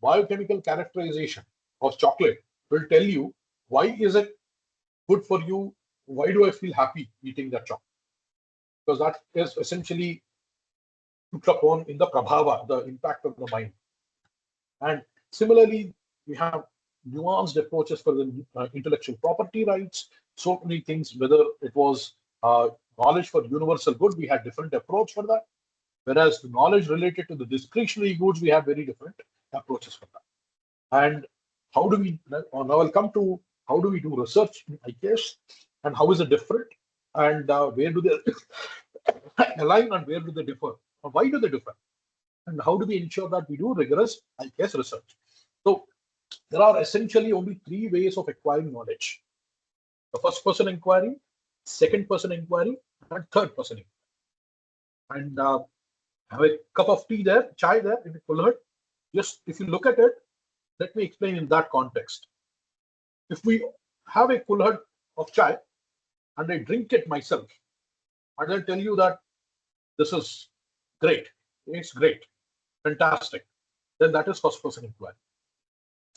biochemical characterization of chocolate will tell you why is it good for you, why do I feel happy eating that chocolate? Because that is essentially looked upon in the prabhava, the impact of the mind. And similarly, we have nuanced approaches for the intellectual property rights, so many things, whether it was knowledge for universal good, we had different approach for that. Whereas the knowledge related to the discretionary goods, we have very different approaches for that. And how do we, now I'll come to how do we do research in IKS and how is it different and where do they align and where do they differ? Or why do they differ? And how do we ensure that we do rigorous IKS research? So there are essentially only three ways of acquiring knowledge. The first person inquiry, second person inquiry, and third person inquiry. And have a cup of tea there, chai there in the kulhad. Just if you look at it, let me explain in that context. If we have a kulhad of chai and I drink it myself, and I'll tell you that this is great, it's great, fantastic, then that is first person inquiry.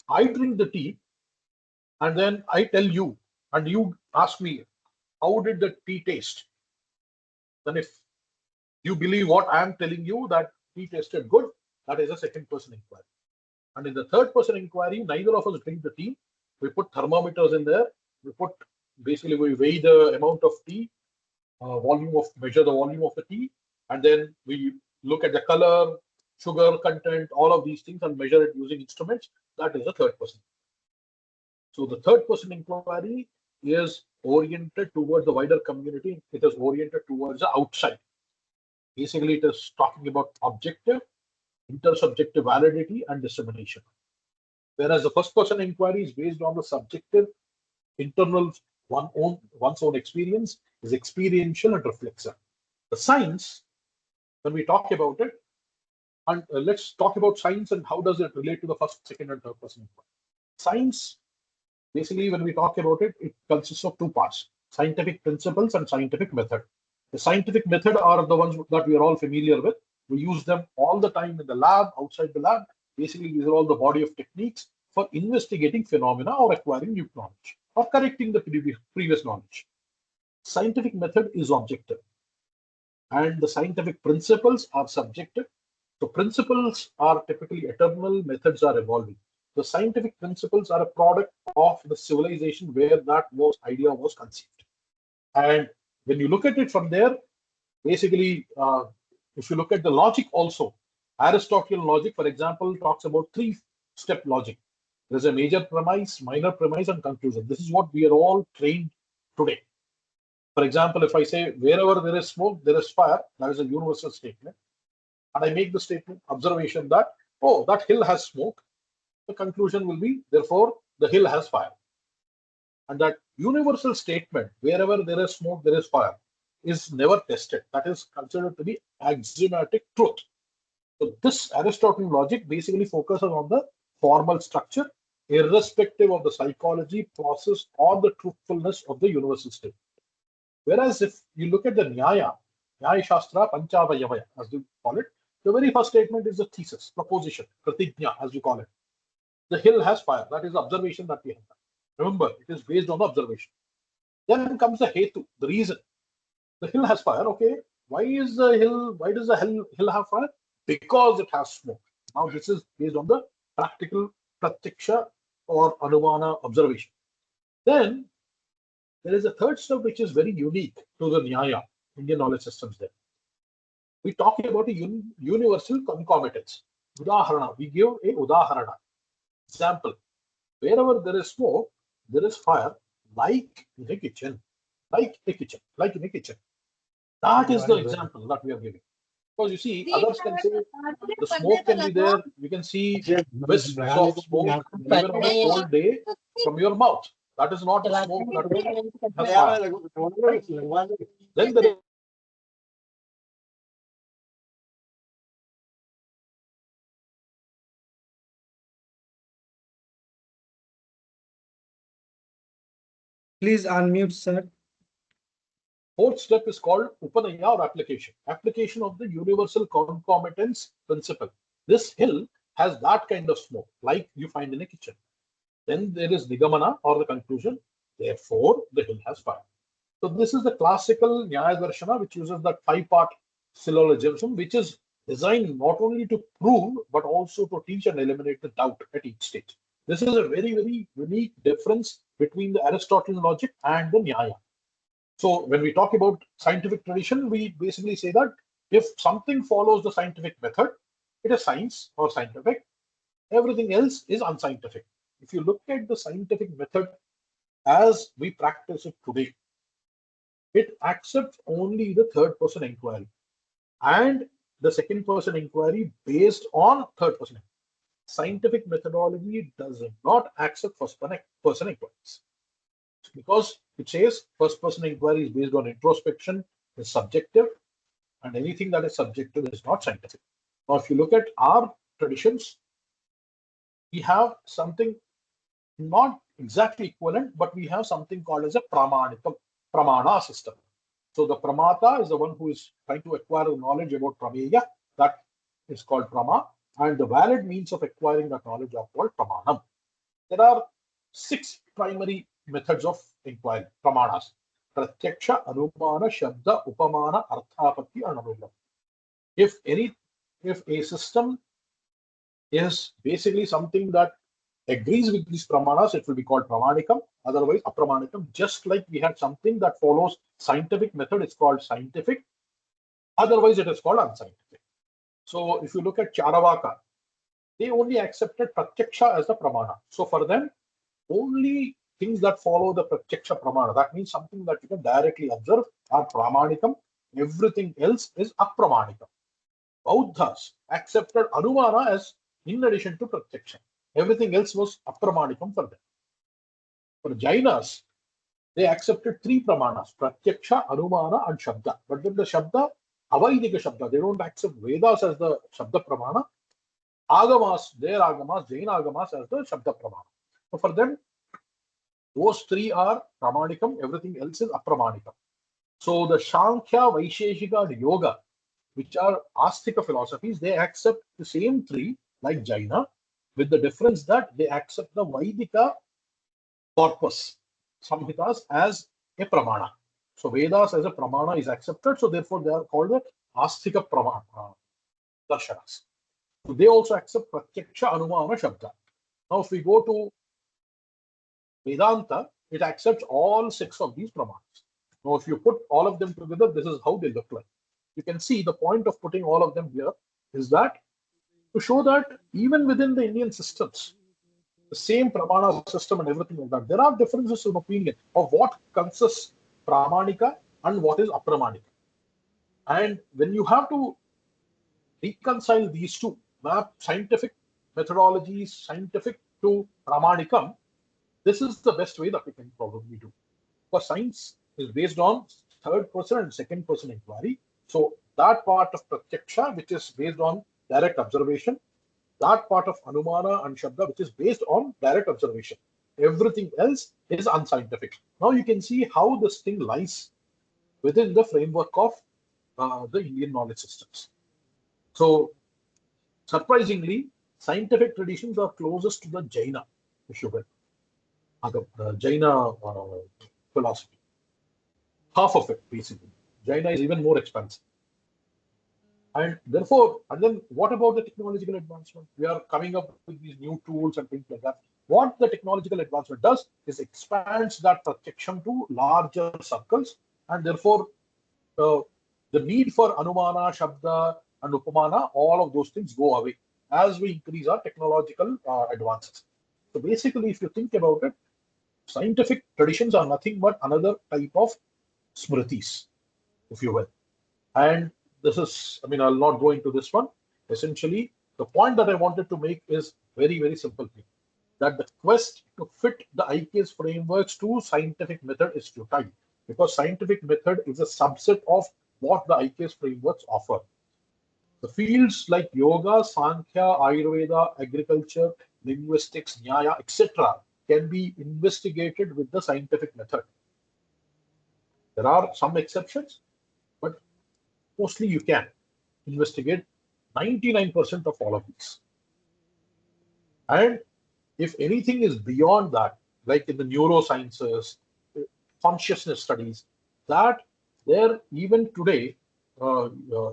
I drink the tea and then I tell you and you ask me, how did the tea taste? Then if you believe what I am telling you that tea tasted good, that is a second person inquiry. And in the third person inquiry, neither of us drink the tea. We put thermometers in there. We weigh the amount of tea, measure the volume of the tea, and then we look at the color, sugar content, all of these things and measure it using instruments. That is the third person. So the third person inquiry is oriented towards the wider community. It is oriented towards the outside. Basically, it is talking about objective, intersubjective validity, and dissemination. Whereas the first person inquiry is based on the subjective, internal, one's own experience, is experiential and reflexive. The science, when we talk about it, and let's talk about science and how does it relate to the first, second, and third person inquiry. Science, basically, when we talk about it, it consists of two parts: scientific principles and scientific method. The scientific method are the ones that we are all familiar with. We use them all the time in the lab, outside the lab. Basically, these are all the body of techniques for investigating phenomena or acquiring new knowledge or correcting the previous knowledge. Scientific method is objective and the scientific principles are subjective. So principles are typically eternal, methods are evolving. The scientific principles are a product of the civilization where that idea was conceived. And when you look at it from there, basically, if you look at the logic also, Aristotelian logic, for example, talks about three-step logic. There's a major premise, minor premise, and conclusion. This is what we are all trained today. For example, if I say, wherever there is smoke, there is fire, that is a universal statement. And I make the statement, observation that, oh, that hill has smoke. The conclusion will be, therefore, the hill has fire. And that universal statement, wherever there is smoke, there is fire, is never tested. That is considered to be axiomatic truth. So this Aristotelian logic basically focuses on the formal structure, irrespective of the psychology, process, or the truthfulness of the universal statement. Whereas if you look at the Nyaya Shastra, Panchavayavaya, as we call it, the very first statement is a thesis, proposition, pratigna, as we call it. The hill has fire. That is the observation that we have. Remember, it is based on the observation. Then comes the hetu, the reason. The hill has fire. Okay, why does the hill have fire? Because it has smoke. Now this is based on the practical pratyaksha or anumana observation. Then there is a third step which is very unique to the Nyaya, Indian knowledge systems there. We talk about a universal concomitance. Udaharana, we give a udaharana. Example, wherever there is smoke, there is fire, like in a kitchen. Like in a kitchen. That is the example that we are giving. Because you see, others can say the smoke can be there. You can see wisps of smoke even on a cold day from your mouth. That is not the smoke that has fire. Then there Please unmute, sir. fourth step is called Upanaya or application. Application of the universal concomitance principle. This hill has that kind of smoke, like you find in a kitchen. Then there is Nigamana or the conclusion. Therefore, the hill has fire. So this is the classical Nyaya Darshana, which uses that 5-part syllogism, which is designed not only to prove, but also to teach and eliminate the doubt at each stage. This is a very, very unique difference between the Aristotelian logic and the Nyaya. So when we talk about scientific tradition, we basically say that if something follows the scientific method, it is science or scientific. Everything else is unscientific. If you look at the scientific method as we practice it today, it accepts only the third person inquiry and the second person inquiry based on third person. Scientific methodology does not accept first person inquiries because it says first person inquiry is based on introspection, is subjective, and anything that is subjective is not scientific. Now, if you look at our traditions, we have something not exactly equivalent, but we have something called as a pramana system. So the pramata is the one who is trying to acquire knowledge about prameya. That is called prama, and the valid means of acquiring that knowledge are called pramanam. There are 6 primary methods of inquiry, pramanas: pratyaksha, anumana, shabda, upamana, arthapatti, and anubhav. If a system is basically something that agrees with these pramanas, it will be called pramanikam, otherwise apramanikam. Just like we had something that follows scientific method, it's called scientific, otherwise it is called unscientific. So if you look at Charavaka, they only accepted pratyaksha as the pramana. So for them, only things that follow the pratyaksha pramana, that means something that you can directly observe, are pramanikam. Everything else is apramanikam. Buddhas accepted anumana as in addition to pratyaksha. Everything else was apramanikam for them. For Jainas, they accepted 3 pramanas: pratyaksha, anumana, and shabda. But then the shabda, avaidika shabda, they don't accept Vedas as the shabda pramana. Agamas, their agamas, Jaina agamas as the shabda pramana. So for them, those 3 are pramanikam, everything else is apramanikam. So the Sankhya, Vaisheshika, and Yoga, which are Astika philosophies, they accept the same 3 like Jaina, with the difference that they accept the Vaidika corpus, Samhitas, as a pramana. So Vedas as a pramana is accepted, so therefore they are called the Astika pramana darshanas. So they also accept pratyaksha, anumana, shabda. Now if we go to Vedanta, it accepts all 6 of these pramanas. Now if you put all of them together, this is how they look like. You can see the point of putting all of them here is that to show that even within the Indian systems, the same pramana system and everything like that, there are differences in opinion of what consists pramanika and what is apramanika. And when you have to reconcile these two, map scientific methodologies, scientific to pramanikam, this is the best way that we can probably do. Because science is based on third person and second person inquiry. So that part of pratyaksha, which is based on direct observation, that part of anumana and shabda, which is based on direct observation. Everything else is unscientific. Now you can see how this thing lies within the framework of the Indian knowledge systems. So surprisingly, scientific traditions are closest to the Jaina, if you will, the Jaina philosophy. Half of it, basically. Jaina is even more expensive. And therefore, and then what about the technological advancement? We are coming up with these new tools and things like that. What the technological advancement does is expands that pratyaksham to larger circles, and therefore the need for anumana, shabda, and upamana, all of those things go away as we increase our technological advances. So basically, if you think about it, scientific traditions are nothing but another type of smritis, if you will. And this is, I mean, I'll not go into this one. Essentially, the point that I wanted to make is very, very simple thing. that the quest to fit the IKS frameworks to scientific method is futile, because scientific method is a subset of what the IKS frameworks offer. The fields like yoga, Sankhya, Ayurveda, agriculture, linguistics, Nyaya, etc. can be investigated with the scientific method. There are some exceptions, but mostly you can investigate 99% of all of these. And if anything is beyond that, like in the neurosciences, consciousness studies, that there even today,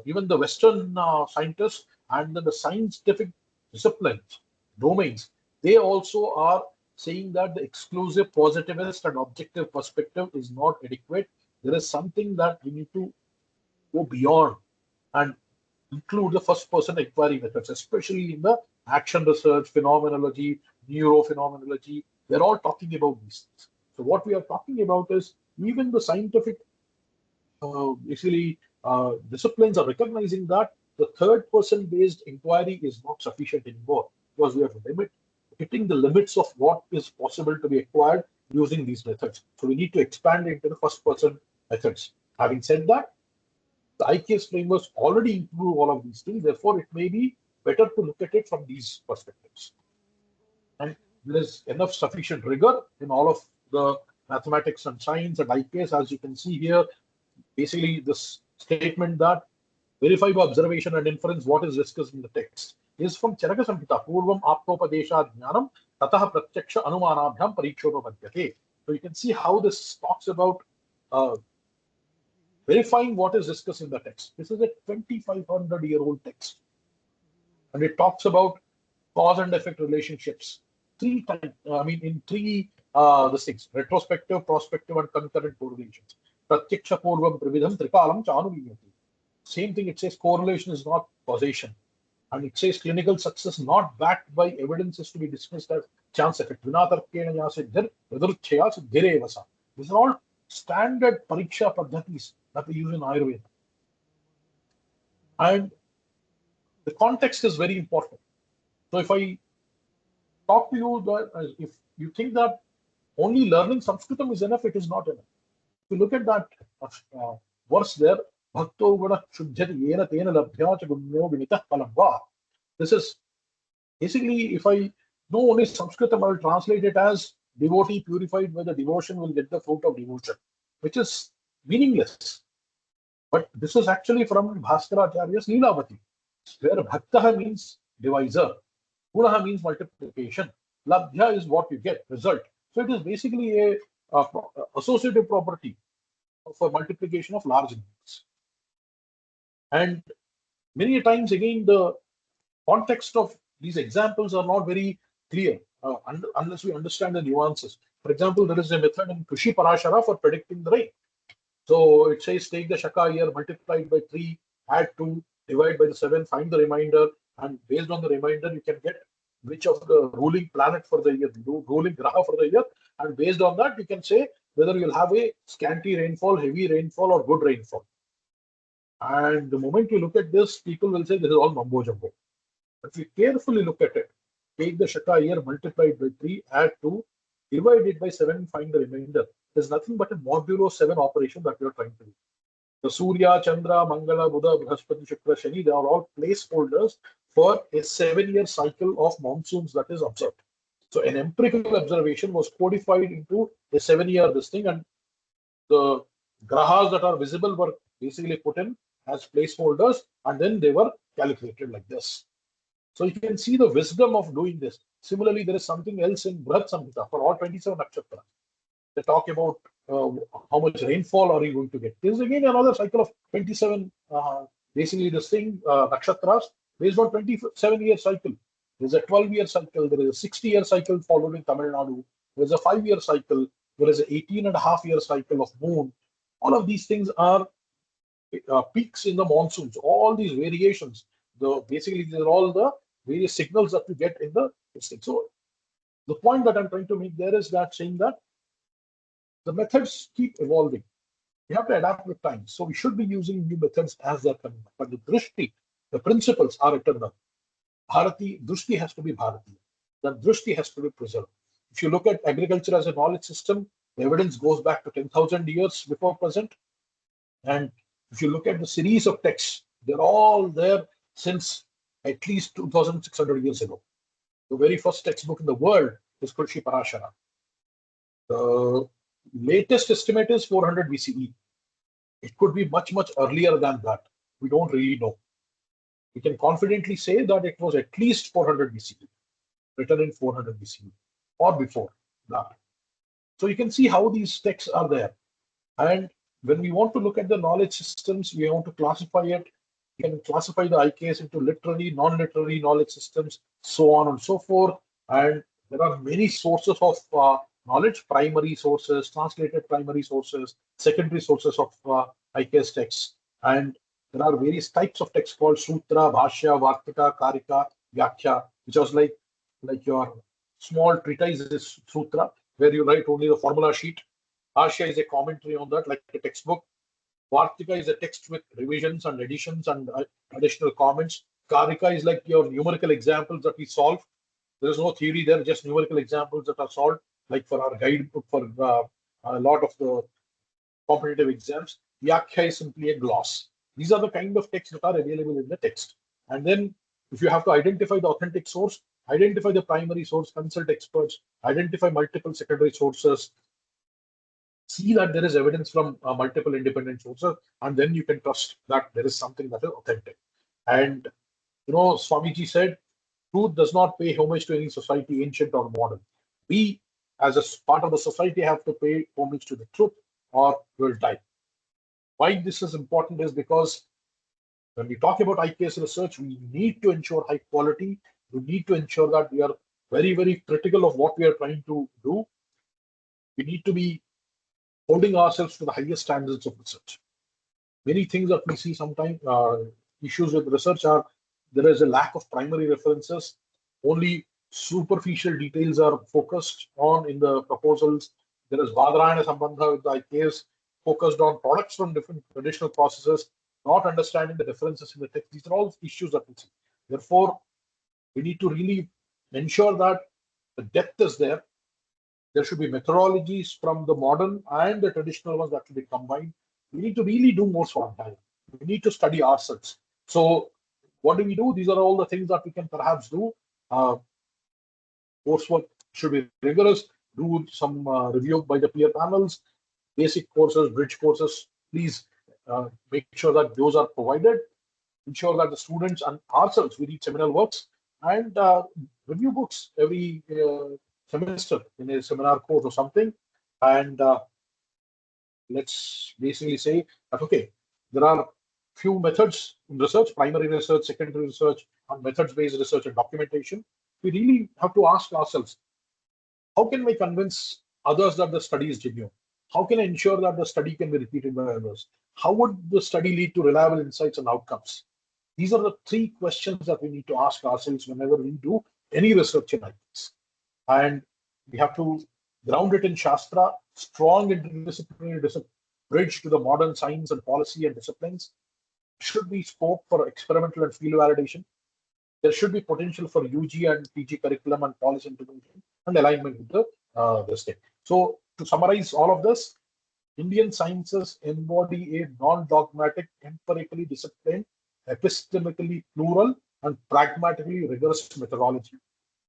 even the Western scientists and the scientific disciplines, domains, they also are saying that the exclusive positivist and objective perspective is not adequate. There is something that we need to go beyond and include the first person inquiry methods, especially in the action research, phenomenology, neurophenomenology. They're all talking about these things. So what we are talking about is even the scientific disciplines are recognizing that the third person based inquiry is not sufficient anymore, because we have hitting the limits of what is possible to be acquired using these methods. So we need to expand into the first person methods. Having said that, the IKS frameworks already include all of these things. Therefore, it may be better to look at it from these perspectives. And there is enough sufficient rigor in all of the mathematics and science and IKS, as you can see here. Basically, this statement that verify by observation and inference what is discussed in the text is from Charaka Samhita, Purvam Aptopadesha Jnanam, Tataha Pratyaksha Anumanabhyam Parikshopapadyate. So you can see how this talks about verifying what is discussed in the text. This is a 2,500-year-old text. And it talks about cause and effect relationships. Three things: retrospective, prospective, and concurrent correlations. Pratyaksha Purvam Prividham Trikalam Chanuviyati. Same thing, it says correlation is not causation. And it says clinical success not backed by evidence is to be dismissed as chance effect. These are all standard pariksha paddhatis that we use in Ayurveda. And the context is very important. So if I talk to you that if you think that only learning Sanskritam is enough, it is not enough. If you look at that verse there, Bhakto Guna Shuddhyati Yena Tena Labhya Cha Gunyo Vinitah Palamva. This is basically, if I know only Sanskritam, I will translate it as devotee purified by the devotion will get the fruit of devotion, which is meaningless. But this is actually from Bhaskaracharya's Leelavati, where Bhaktaha means divisor, Gunaha means multiplication, Labhya is what you get, result. So it is basically a associative property for multiplication of large numbers. And many times again, the context of these examples are not very clear unless we understand the nuances. For example, there is a method in Krishi Parashara for predicting the rain. So it says take the Shaka year multiplied by 3, add 2, divide by the 7, find the remainder, and based on the remainder, you can get which of the ruling planet for the year, ruling graha for the year, and based on that, you can say whether you'll have a scanty rainfall, heavy rainfall, or good rainfall. And the moment you look at this, people will say this is all mumbo jumbo. But if you carefully look at it, take the Shaka year multiplied by 3, add 2, divide it by 7, find the remainder. There's nothing but a modulo 7 operation that we are trying to do. The Surya, Chandra, Mangala, Buddha, Brihaspati, Shukra, Shani, they are all placeholders for a 7-year cycle of monsoons that is observed. So an empirical observation was codified into a 7-year this thing, and the grahas that are visible were basically put in as placeholders, and then they were calculated like this. So you can see the wisdom of doing this. Similarly, there is something else in Brihat Samhita for all 27 nakshatras. They talk about how much rainfall are you going to get. This is again another cycle of 27, basically this thing, nakshatras, based on 27-year cycle. There's a 12-year cycle, there is a 60-year cycle followed in Tamil Nadu, there's a 5-year cycle, there is an 18.5-year cycle of moon. All of these things are peaks in the monsoons, all these variations. Basically, these are all the various signals that you get in the thing. So the point that I'm trying to make there is that saying that the methods keep evolving. You have to adapt with time. So we should be using new methods as they're coming up. But the drishti, the principles are eternal. Bharati, drishti has to be Bharati. the drishti has to be preserved. If you look at agriculture as a knowledge system, the evidence goes back to 10,000 years before present. And if you look at the series of texts, they're all there since at least 2,600 years ago. The very first textbook in the world is Krishi Parashara. The latest estimate is 400 BCE. It could be much, much earlier than that. We don't really know. We can confidently say that it was at least 400 BCE, written in 400 BCE or before that. So you can see how these texts are there. And when we want to look at the knowledge systems, we want to classify it. We can classify the IKS into literary, non-literary knowledge systems, so on and so forth. And there are many sources of knowledge, primary sources, translated primary sources, secondary sources of IKS texts. And there are various types of texts called Sutra, Bhashya, Vartika, Karika, Vyakhya, which was like your small treatises, Sutra, where you write only the formula sheet. Bhashya is a commentary on that, like a textbook. Vartika is a text with revisions and additions and additional comments. Karika is like your numerical examples that we solve. There is no theory there, just numerical examples that are solved, like for our guidebook for a lot of the competitive exams. Vyakhya is simply a gloss. These are the kind of texts that are available in the text. And then if you have to identify the authentic source, identify the primary source, consult experts, identify multiple secondary sources, see that there is evidence from multiple independent sources, and then you can trust that there is something that is authentic. And Swamiji said, truth does not pay homage to any society, ancient or modern. We, as a part of the society, have to pay homage to the truth or we'll die. Why this is important is because when we talk about IKS research, we need to ensure high quality. We need to ensure that we are very, very critical of what we are trying to do. We need to be holding ourselves to the highest standards of research. Many things that we see sometimes, issues with research are there is a lack of primary references. Only superficial details are focused on in the proposals. There is Vadrayana Sambandha with the IKS focused on products from different traditional processes, not understanding the differences in the text. These are all issues that we see. Therefore, we need to really ensure that the depth is there. There should be methodologies from the modern and the traditional ones that should be combined. We need to really do more swamp. We need to study ourselves. So what do we do? These are all the things that we can perhaps do. Coursework should be rigorous. Do some review by the peer panels. Basic courses, bridge courses, please make sure that those are provided. Ensure that the students and ourselves, we read seminal works and review books every semester in a seminar course or something. And let's basically say that, okay, there are few methods in research, primary research, secondary research, and methods-based research and documentation. We really have to ask ourselves, how can we convince others that the study is genuine? How can I ensure that the study can be repeated by others? How would the study lead to reliable insights and outcomes? These are the three questions that we need to ask ourselves whenever we do any research in IKS. And we have to ground it in Shastra, strong interdisciplinary bridge to the modern science and policy and disciplines. Should be scope for experimental and field validation. There should be potential for UG and PG curriculum and policy integration and alignment with the state. So to summarize all of this, Indian sciences embody a non-dogmatic, empirically disciplined, epistemically plural, and pragmatically rigorous methodology.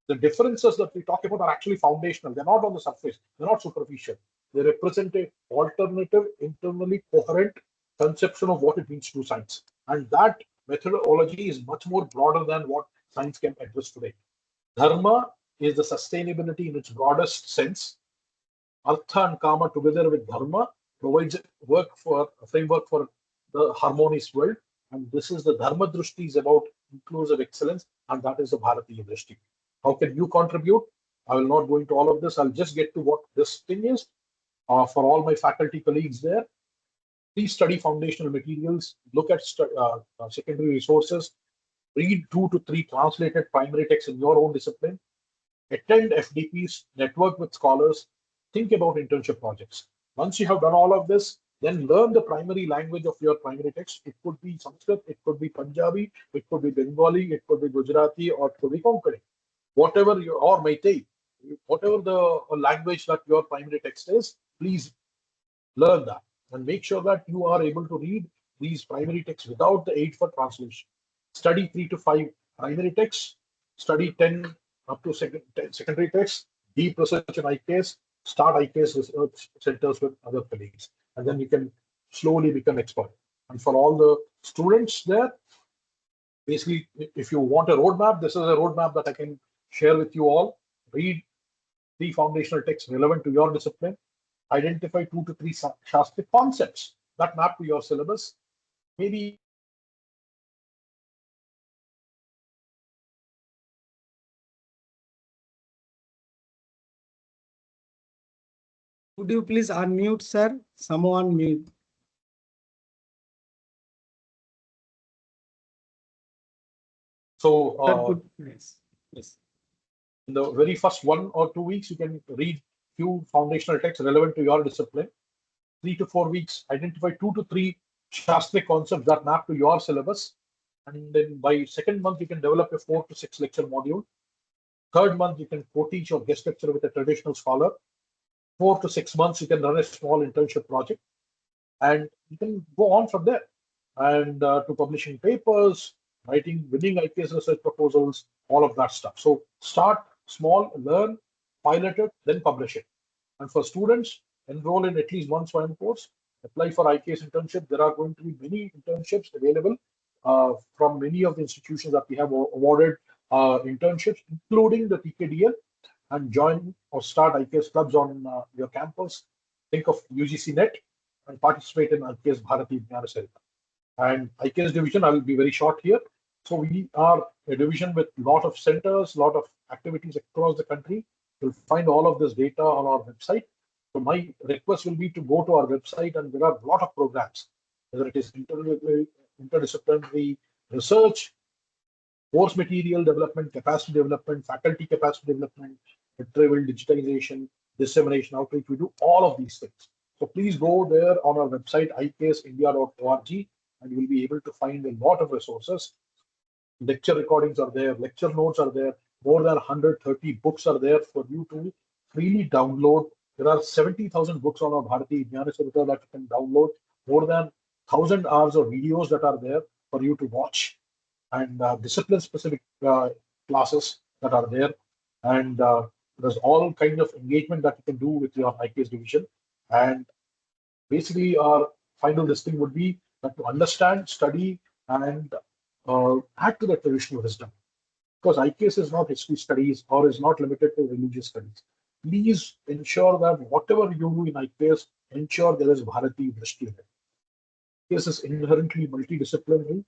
The differences that we talk about are actually foundational. They're not on the surface. They're not superficial. They represent an alternative, internally coherent conception of what it means to science. And that methodology is much more broader than what science can address today. Dharma is the sustainability in its broadest sense. Artha and Kama together with Dharma provides a framework for the harmonious world. And this is the Dharma Drishti is about inclusive excellence, and that is the Bharatiya Drishti. How can you contribute? I will not go into all of this. I'll just get to what this thing is. For all my faculty colleagues there, please study foundational materials, look at secondary resources, read 2 to 3 translated primary texts in your own discipline, attend FDPs, network with scholars, think about internship projects. Once you have done all of this, then learn the primary language of your primary text. It could be Sanskrit, it could be Punjabi, it could be Bengali, it could be Gujarati, or it could be Konkani. whatever you or Meitei, whatever the language that your primary text is, please learn that and make sure that you are able to read these primary texts without the aid for translation. Study 3 to 5 primary texts, study 10 up to secondary texts, deep research in IKS, start IKS research centers with other colleagues, and then you can slowly become expert. And for all the students there, basically, if you want a roadmap, this is a roadmap that I can share with you all. Read 3 foundational texts relevant to your discipline. Identify 2 to 3 Shastric concepts that map to your syllabus. Maybe Could you please unmute, sir? Someone mute. so. Sir, yes. Yes. In the very first 1 or 2 weeks, you can read few foundational texts relevant to your discipline. 3 to 4 weeks, identify 2 to 3 Shastric concepts that map to your syllabus. And then by second month, you can develop a 4 to 6 lecture module. Third month, you can co-teach or guest lecture with a traditional scholar. 4 to 6 months, you can run a small internship project. And you can go on from there. And to publishing papers, writing, winning IKS research proposals, all of that stuff. So start small, learn, pilot it, then publish it. And for students, enroll in at least one SWAYAM course, apply for IKS internship. There are going to be many internships available from many of the institutions that we have awarded internships, including the TKDL, and join or start IKS clubs on your campus. Think of UGC Net and participate in IKS Bharati Jnana. And IKS division, I will be very short here. So we are a division with a lot of centers, a lot of activities across the country. You'll find all of this data on our website. So my request will be to go to our website, and there are a lot of programs, whether it is interdisciplinary research, course material development, capacity development, faculty capacity development, retrieval, digitization, dissemination, outreach. We do all of these things. So please go there on our website, iksindia.org, and you will be able to find a lot of resources. Lecture recordings are there, lecture notes are there, more than 130 books are there for you to freely download. There are 70,000 books on our Bharati Jnana Sarita that you can download, more than 1,000 hours of videos that are there for you to watch, and discipline-specific classes that are there. And there's all kind of engagement that you can do with your IKS division. And basically, our final listing would be that to understand, study, and add to the traditional wisdom. Because IKS is not history studies or is not limited to religious studies. Please ensure that whatever you do in IKS, ensure there is Bharati Drishti in it. IKS is inherently multidisciplinary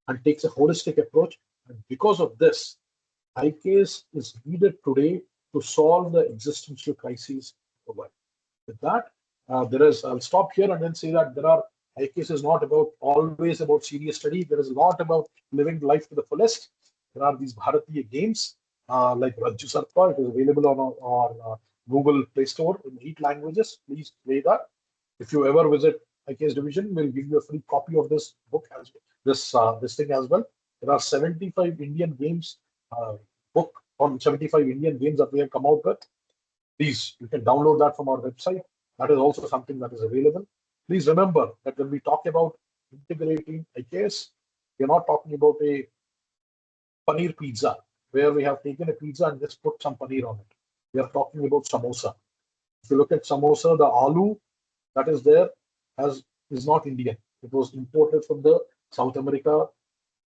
and takes a holistic approach. And because of this, IKS is needed today to solve the existential crises of the world. With that, I'll stop here and then say that IKS is not always about serious study. There is a lot about living life to the fullest. There are these Bharatiya games like Rajju Sarpa. It is available on our Google Play Store in 8 languages. Please play that. If you ever visit IKS division, we'll give you a free copy of this book as this thing as well. There are 75 Indian games book on 75 Indian games that we have come out with. Please, you can download that from our website. That is also something that is available. Please remember that when we talk about integrating IKS, we are not talking about a paneer pizza where we have taken a pizza and just put some paneer on it. We are talking about samosa. If you look at samosa, the aloo that is there is not Indian. It was imported from the South America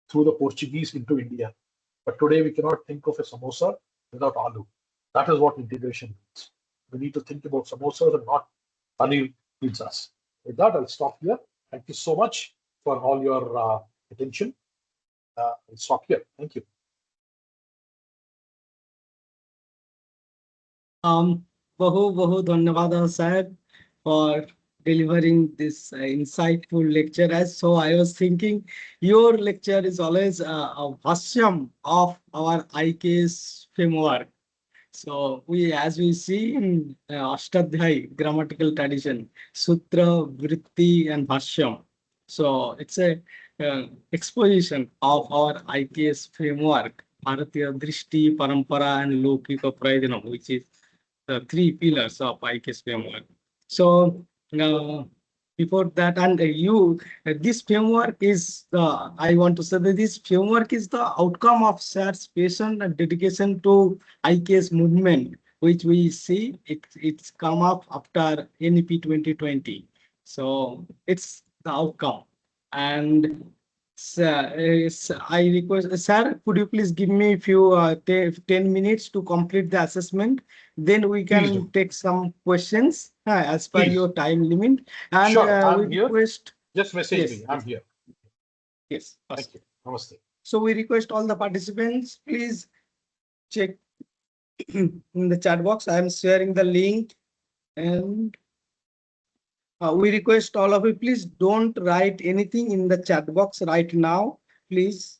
through the Portuguese into India. But today we cannot think of a samosa without aloo. That is what integration means. We need to think about samosas and not paneer pizzas. With that, I'll stop here. Thank you so much for all your attention. I'll stop here. Thank you. Bahu dhanyawad, sir, for delivering this insightful lecture. So I was thinking your lecture is always a bhashyam of our IKS framework. So as we see in Ashtadhyay grammatical tradition, Sutra, Vritti, and Bhashyam. So it's a exposition of our IKS framework Bharatiya Drishti, Parampara, and Laukika Prayojanam, which is the three pillars of IKS framework. So before that, and this framework is I want to say that this framework is the outcome of SAR's passion and dedication to IKS movement, which we see it's come up after NEP 2020. So it's the outcome. And I request, sir, could you please give me a few 10 minutes to complete the assessment? Then we Please can do. take some questions as per Please. your time limit. And Sure, we I'm here. request, Just message yes, me. I'm here. yes. Thank you. Namaste. So we request all the participants, please check in the chat box. I am sharing the link, and we request all of you, please don't write anything in the chat box right now. Please,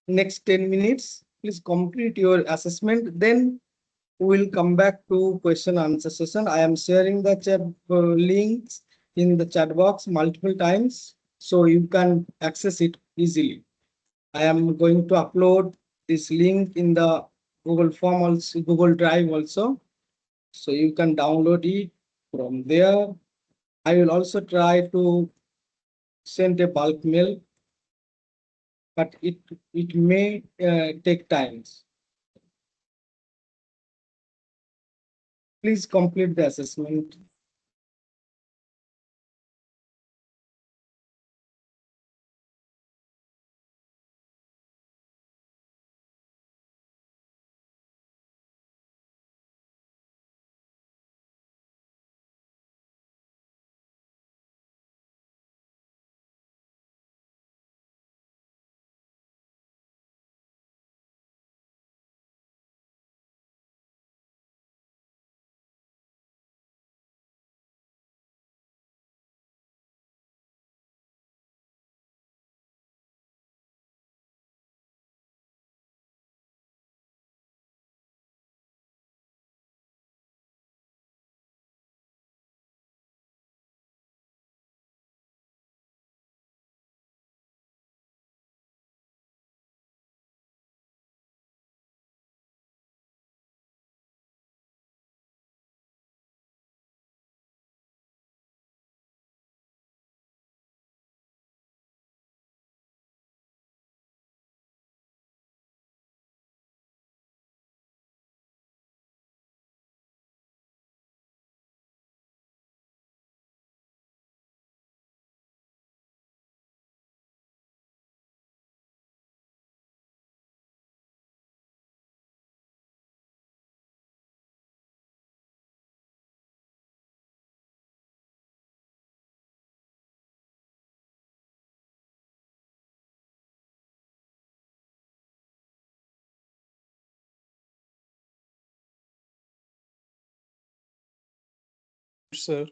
next 10 minutes, please complete your assessment. Then we will come back to question answer session. I am sharing the chat links in the chat box multiple times, so you can access it easily. I am going to upload this link in the Google Form also, Google Drive also, so you can download it from there. I will also try to send a bulk mail, but it may take times. Please complete the assessment. Sir.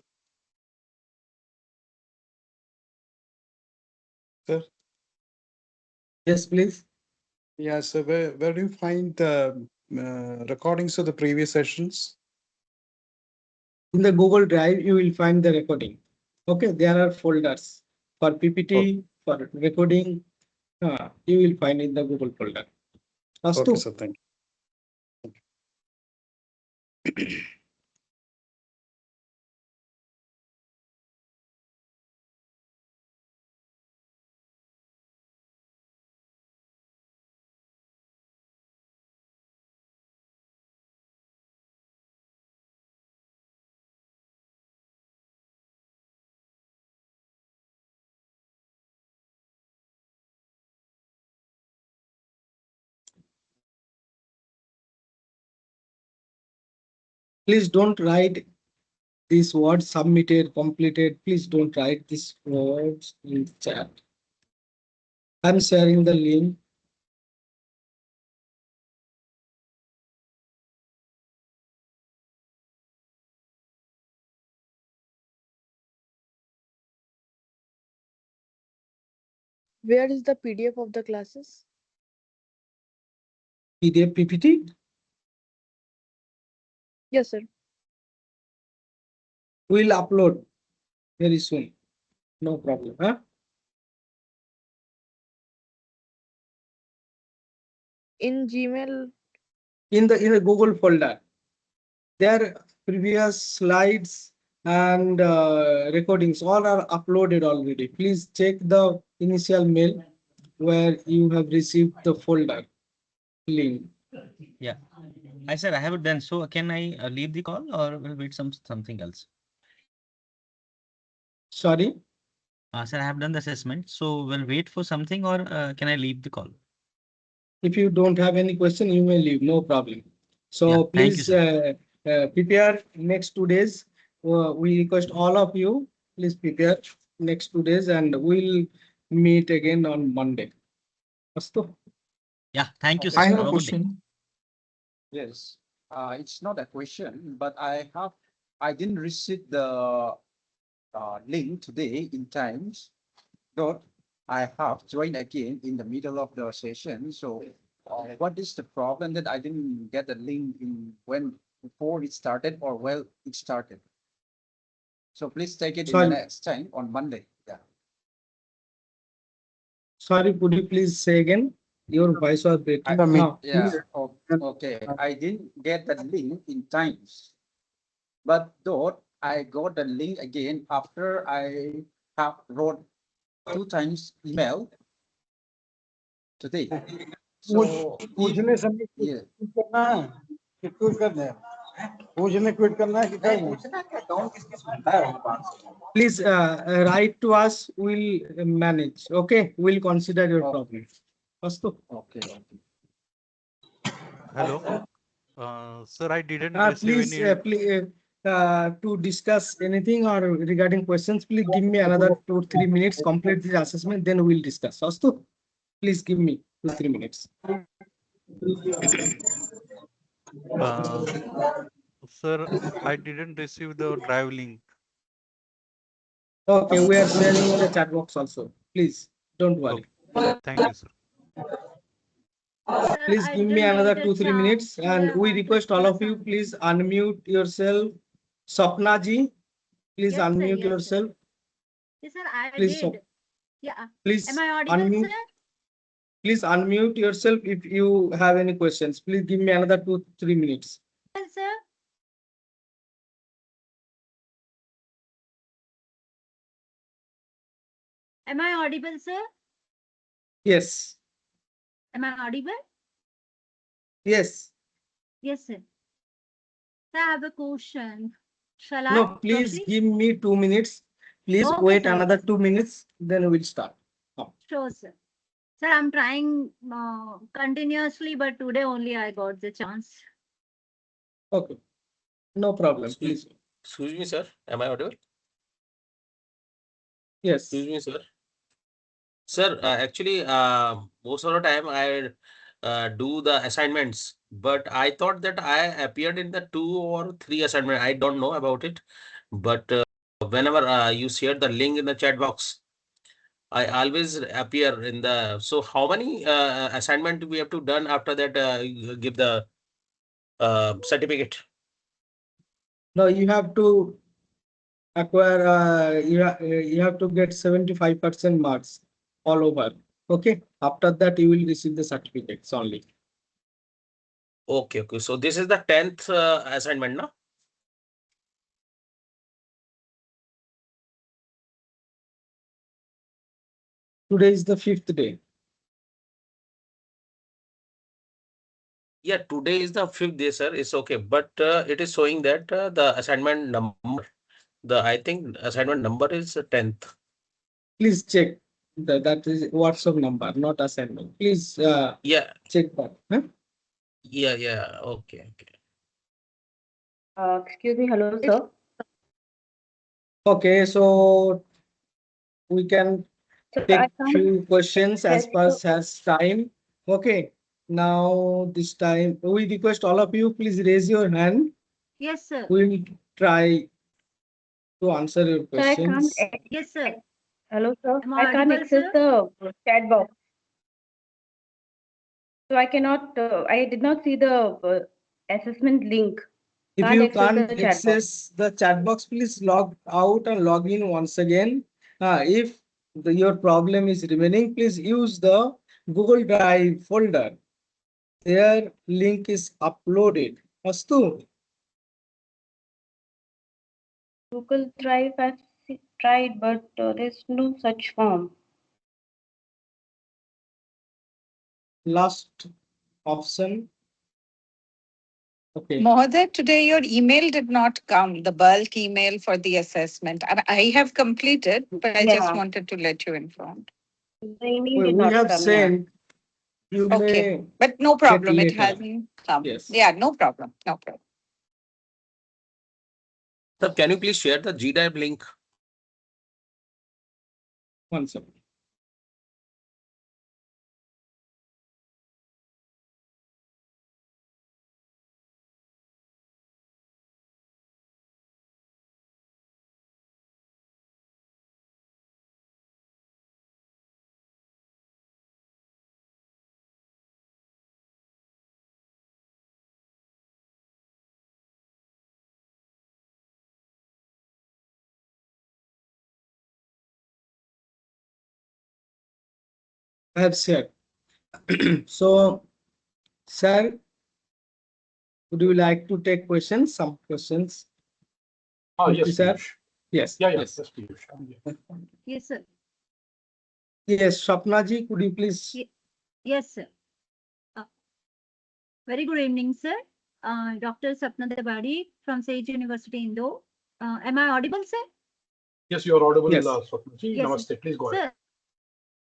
Sir. Yes, please. Yeah, so where do you find the recordings of the previous sessions? In the Google Drive, you will find the recording. Okay, there are folders for PPT, for recording. You will find in the Google folder. Okay, sir, thank you. Please don't write these words submitted, completed. Please don't write these words in the chat. I'm sharing the link. Where is the PDF of the classes? PDF PPT. Yes, sir. We'll upload very soon. No problem. Huh? In Gmail, in the Google folder. Their previous slides and recordings all are uploaded already. Please check the initial mail where you have received the folder link. Yeah, I said I have it done. So can I leave the call or will wait something else? Sorry, Sir, I have done the assessment. So we'll wait for something or can I leave the call? if you don't have any question, you may leave, no problem. Yeah, So thank you, please sir. prepare next 2 days. We request all of you, please prepare next 2 days and we'll meet again on Monday. Astu? Yeah, thank you, sir. I have Have a a good day. question. Yes, it's not a question, but I didn't receive the link today in times. But I have joined again in the middle of the session. So what is the problem that I didn't get the link in when before it started or well it started? So please take it in the Sorry. next time on Monday. Yeah. Sorry, could you please say again? Your voice was breaking. I- Now, Yeah, please. okay. I didn't get the link in times. But though I got the link again after I have wrote 2 times email today. So पूछने समय yeah. Quit करना है कि quit कर दें पूछने quit करना है कि कर दें Please write to us. We'll manage. Okay, we'll consider your problem. Astu? Okay. Hello. Sir, I didn't receive Please, any. to discuss anything or regarding questions, please give me another 2-3 minutes. Complete this assessment, then we'll discuss. Astu? Please give me 2-3 minutes. Uh, Sir, I didn't receive the drive link. Okay, we are sharing the chat box also. Please don't worry. Okay. Thank you, sir. Sir, Please I give me didn't another get a 2-3 chance minutes today. and I we wanted request to all do of you, something. please unmute yourself. Sapna ji, please Yes, sir. unmute Yes, sir. yourself. Yes, sir. I Please, did. Yeah. please Am I audible, unmute. sir? Please unmute yourself if you have any questions. Please give me another 2-3 minutes. Yes, sir. Am I audible, sir? Yes. Am I audible? Yes. Yes, sir. Sir, I have a question. Shall I No, please proceed? give me 2 minutes. Please Okay, wait sir. another 2 minutes, then we'll start. Sure, sir. Sir, I'm trying continuously, but today only I got the chance. Okay. No problem. Please. Excuse me, sir. Am I audible? Yes. Excuse me, sir. Sir, actually, most of the time I do the assignments, but I thought that I appeared in the 2 or 3 assignment. I don't know about it, but whenever you share the link in the chat box, I always appear in the. So how many assignment we have to done after that? You give the certificate. No, you have to acquire. You have to get 75% marks all over. Okay. After that, you will receive the certificates only. Okay, okay. So this is the 10th assignment, no? Today is the 5th day. Yeah, today is the 5th day, sir. It's okay, but it is showing that the assignment number, I think assignment number is 10th. Please check that is WhatsApp number, not assignment. Please Yeah, check that. Huh? yeah. Okay, okay. Excuse me, hello, sir. Okay, so we can So I take can't few questions as get per the, as time. Okay, now this time we request all of you, please raise your hand. Yes, sir. We will try to answer your sir, I can't, questions. Yes, sir. hello, sir. Am I I can't audible, access sir? the chat box. So I cannot, I did not see the assessment link. If Can't you access can't the chat box. access the chat box, please log out and log in once again. If your problem is remaining, please use the Google Drive folder. Their link is uploaded. Astu. Google Drive, I've tried, but there's no such form. Last option. Okay. Mohoday, today your email did not come, the bulk email for the assessment. And I have completed, but I just Yeah. wanted to let you inform. The email We did not have come, sent. You Okay, may but no get problem. It later. hasn't come. Yes. Yeah, no problem. No problem. Sir, can you please share the GDrive link? One second. I have shared. So, sir, would you like to take questions? Some questions? Yes, sir? Piyush. Yes. Yes, Piyush. Yes, sir. Yes, Swapna ji, could you please? Yes, sir. Very good evening, sir. Dr. Sapna Debadi from Sage University, Indo. Am I audible, sir? Yes, you are audible, Yes. Swapna ji. Yes, Namaste. Please go ahead. Sir,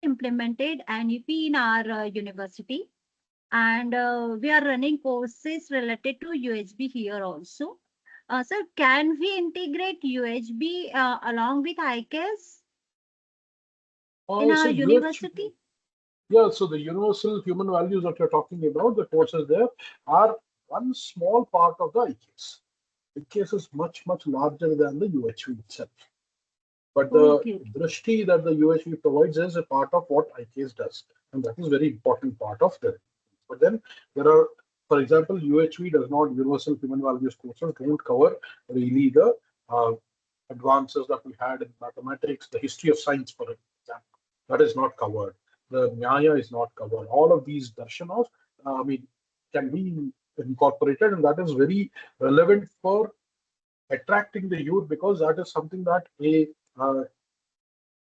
implemented an EP in our university, and we are running courses related to UHB here also. Sir, can we integrate UHB along with IKS in our university? Yeah, so the universal human values that you're talking about, the courses there are one small part of the IKS. IKS is much, much larger than the UHV itself. But the drishti that the UHV provides is a part of what IKS does. And that is very important part of that. But then there are, for example, UHV does not, universal human values courses don't cover really the advances that we had in mathematics, the history of science, for example. That is not covered. The Nyaya is not covered. All of these darshanas, can be incorporated, and that is very relevant for attracting the youth, because that is something that a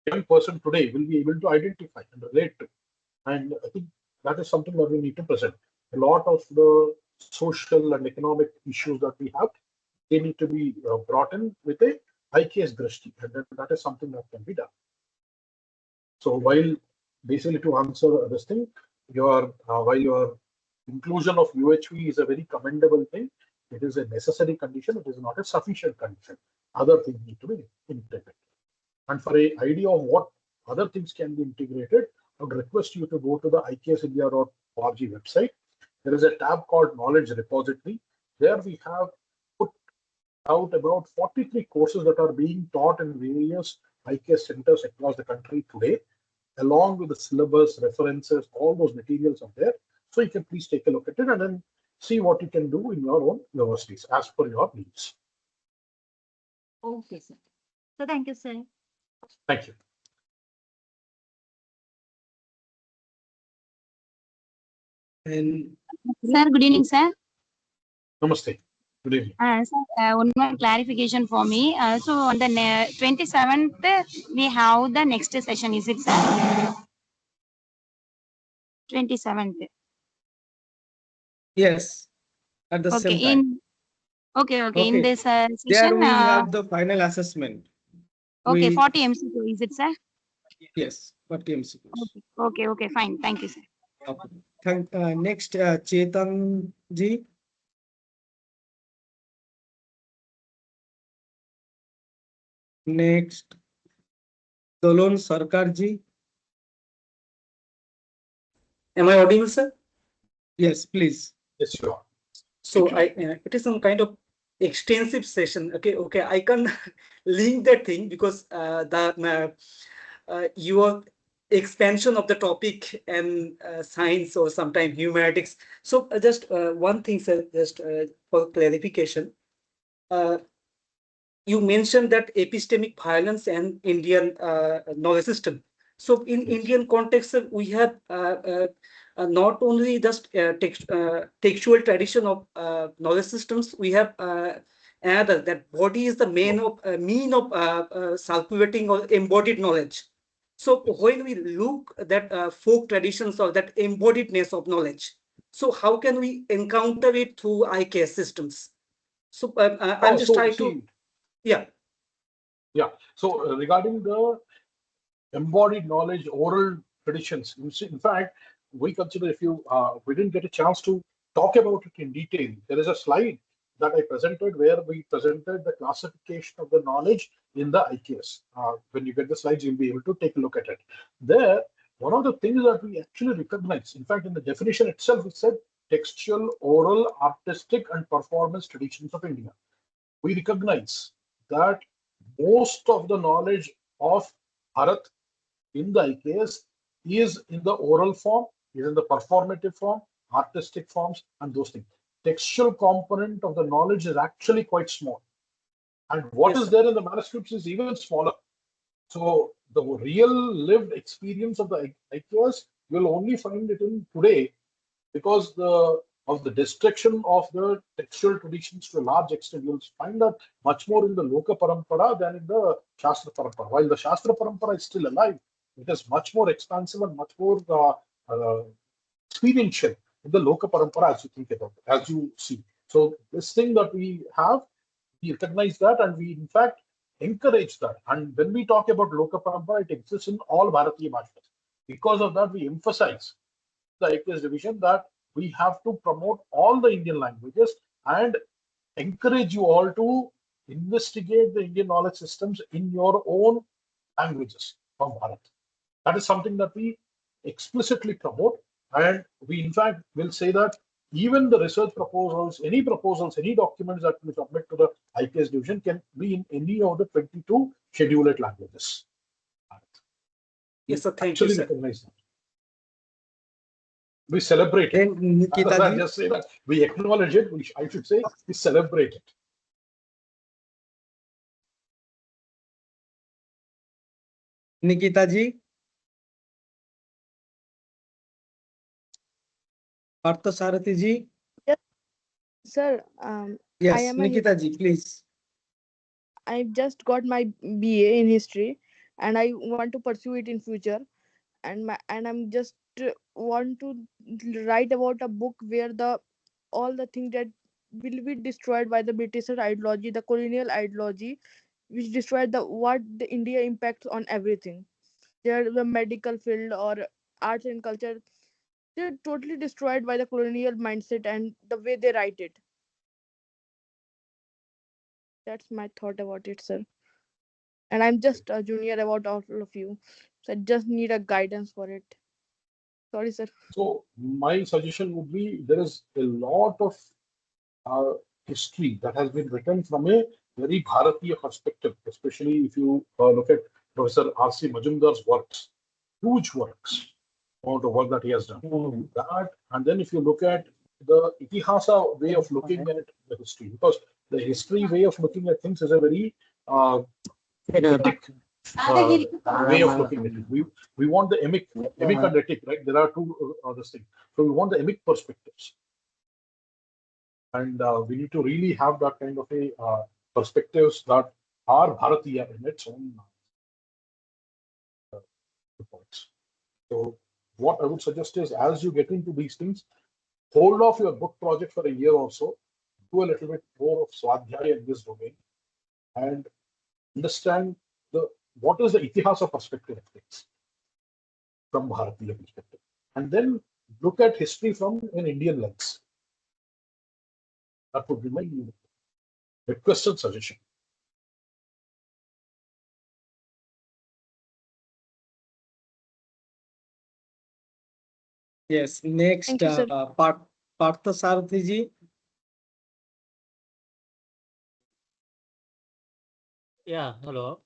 young person today will be able to identify and relate to. And I think that is something that we need to present. A lot of the social and economic issues that we have, they need to be brought in with a IKS drishti, and that is something that can be done. So while basically to answer this thing, while your inclusion of UHV is a very commendable thing, it is a necessary condition. It is not a sufficient condition. Other things need to be integrated. And for an idea of what other things can be integrated, I would request you to go to the IKSindia.org website. There is a tab called Knowledge Repository. There we have put out about 43 courses that are being taught in various IKS centers across the country today, along with the syllabus, references, all those materials are there. So you can please take a look at it and then see what you can do in your own universities as per your needs. Okay, sir. So thank you, sir. Thank you. And sir, good evening, sir. Namaste. Good evening. Sir, one more clarification for me. So on the 27th, we have the next session, is it, sir? 27th. Yes, at the same time. Okay. In this There session, we have the final assessment. okay, 40 MCQ, is it, sir? Yes, 40 MCQs. Okay, fine. Thank you, sir. Okay. Next, Chetan ji. Next, Dolon Sarkar ji. Am I audible, sir? Yes, please. Yes, you are. So it is some kind of extensive session. Okay. I can link that thing because your expansion of the topic and science or sometimes humanities. So just one thing, sir, just for clarification. You mentioned that epistemic violence and Indian knowledge system. So in Indian context, we have not only just textual tradition of knowledge systems, we have another, that body is the mean of circulating or embodied knowledge. So when we look at that folk traditions or that embodiedness of knowledge, so how can we encounter it through IKS systems? So I'm just trying to, yeah. Yeah. So regarding the embodied knowledge, oral traditions, in fact, we consider, if you we didn't get a chance to talk about it in detail, there is a slide that I presented where we presented the classification of the knowledge in the IKS. When you get the slides, you'll be able to take a look at it. There, one of the things that we actually recognize, in fact, in the definition itself, it said textual, oral, artistic, and performance traditions of India. We recognize that most of the knowledge of Bharat in the IKS is in the oral form, is in the performative form, artistic forms, and those things. Textual component of the knowledge is actually quite small. And what is there in the manuscripts is even smaller. So the real lived experience of the IKS, you'll only find it in today because of the destruction of the textual traditions to a large extent. You'll find that much more in the Loka Parampara than in the Shastra Parampara. While the Shastra Parampara is still alive, it is much more expansive and much more experiential in the Loka Parampara, as you think about it, as you see. So this thing that we have, we recognize that, and we in fact encourage that. And when we talk about Loka Parampara, it exists in all Bharatiya Bhashas. Because of that, we emphasize the IKS division that we have to promote all the Indian languages and encourage you all to investigate the Indian knowledge systems in your own languages of Bharat. That is something that we explicitly promote, and we in fact will say that even the research proposals, any documents that we submit to the IKS division can be in any of the 22 scheduled languages. Yes, sir. Thank you, sir. Recognize that. We celebrate it. Rather than just say that we acknowledge it, I should say we celebrate it. Nikita ji. Partha Sarathi ji. Yes, sir. Yes, Nikita ji, please. I just got my BA in history, and I want to pursue it in future. And I'm just want to write about a book where all the things that will be destroyed by the British ideology, the colonial ideology, which destroyed what the India impacts on everything. There, the medical field or arts and culture, they're totally destroyed by the colonial mindset and the way they write it. That's my thought about it, sir. And I'm just a junior about all of you, so I just need a guidance for it. Sorry, sir. So my suggestion would be, there is a lot of history that has been written from a very Bharatiya perspective, especially if you look at Professor R.C. Majumdar's works, huge works, all the work that he has done. That, and then if you look at the Itihasa way of looking at the history, because the history way of looking at things is a very epic way of looking at it. We want the emic and etic, right? There are two other things. So we want the emic perspectives. And we need to really have that kind of a perspectives that are Bharatiya in its own reports. So what I would suggest is, as you get into these things, hold off your book project for a year or so, do a little bit more of Swadhyaya in this domain, and understand what is the Itihasa perspective of things from Bharatiya perspective, and then look at history from an Indian lens. That would be my request and suggestion. Yes, next, Partha Sarathi ji. Yeah, hello.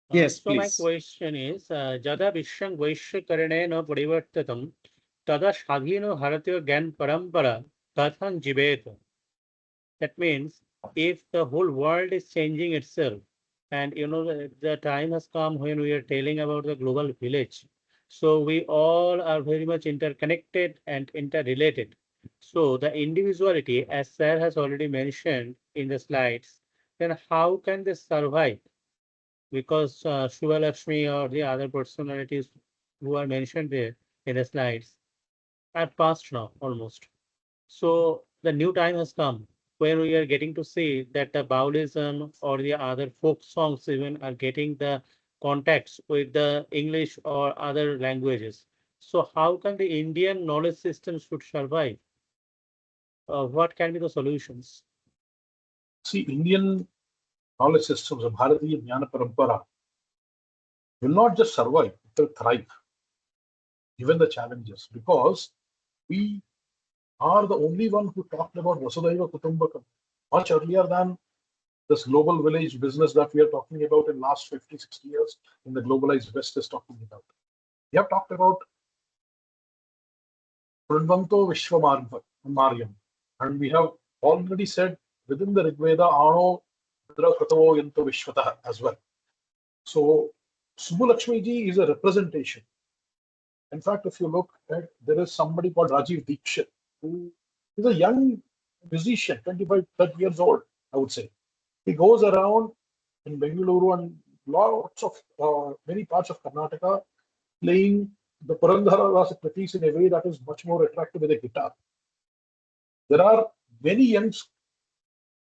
Yes, so please. my question is, Jada Vishwam Vaishyakarnena Parivartatam Tada Shadhino Bharatiya Gyan Parampara Tathan Jivet. That means if the whole world is changing itself, and the time has come when we are telling about the global village. So we all are very much interconnected and interrelated. So the individuality, as Sir has already mentioned in the slides, then how can they survive? Because Shiva Lakshmi or the other personalities who are mentioned there in the slides are past now almost. So the new time has come when we are getting to see that the Baulism or the other folk songs even are getting the contacts with the English or other languages. So how can the Indian knowledge system should survive? What can be the solutions? See, Indian knowledge systems of Bharatiya Jnana Parampara will not just survive, it will thrive, given the challenges, because we are the only one who talked about Vasudhaiva Kutumbakam much earlier than this global village business that we are talking about in last 50, 60 years in the globalized West is talking about. We have talked about Prudvanto Vishwamaryam, and we have already said within the Rigveda, Ano Dra Kratavo Yanto Vishwatah as well. So Subbu Lakshmi ji is a representation. In fact, if you look at, there is somebody called Rajiv Dikshit, who is a young musician, 25, 30 years old, I would say. He goes around in Bengaluru and lots of many parts of Karnataka playing the Purandhara Rasa Kritis in a way that is much more attractive with a guitar. There are many young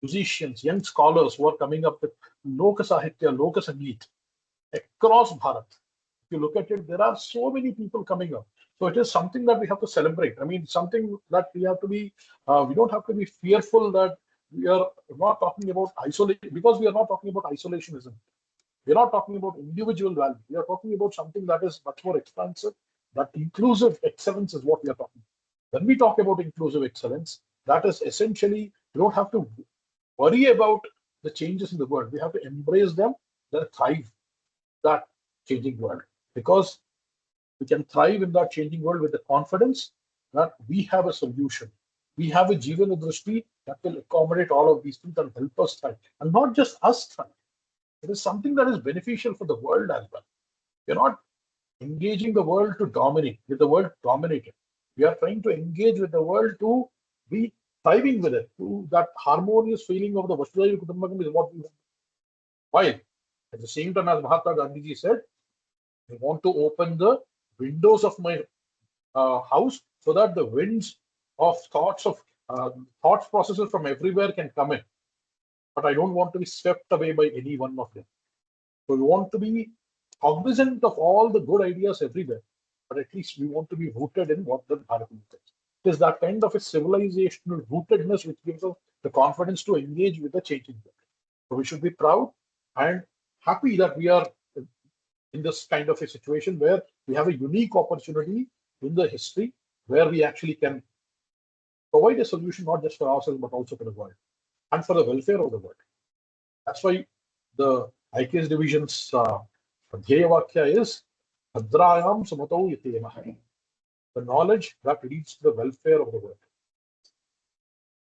musicians, young scholars who are coming up with Loka Sahitya, Loka Sangeet across Bharat. If you look at it, there are so many people coming up. So it is something that we have to celebrate. I mean, something that we have to be, we don't have to be fearful that we are not talking about isolation, because we are not talking about isolationism. We are not talking about individual value. We are talking about something that is much more expansive, that inclusive excellence is what we are talking. When we talk about inclusive excellence, that is essentially, we don't have to worry about the changes in the world. We have to embrace them, then thrive that changing world, because we can thrive in that changing world with the confidence that we have a solution. We have a Jivana Drishti that will accommodate all of these things and help us thrive. And not just us thrive. It is something that is beneficial for the world as well. We're not engaging the world to dominate, with the world dominated. We are trying to engage with the world to be thriving with it, to that harmonious feeling of the Vasudhaiva Kutumbakam is what we want. While at the same time, as Mahatma Gandhi said, I want to open the windows of my house so that the winds of thoughts processes from everywhere can come in. But I don't want to be swept away by any one of them. So we want to be cognizant of all the good ideas everywhere, but at least we want to be rooted in what the Bharat is. It is that kind of a civilizational rootedness which gives us the confidence to engage with the changing world. So we should be proud and happy that we are in this kind of a situation where we have a unique opportunity in the history where we actually can provide a solution not just for ourselves but also for the world and for the welfare of the world. That's why the IKS Division's Dhyaya Vakya is Bhadrayam Samatau Yatemaha, the knowledge that leads to the welfare of the world.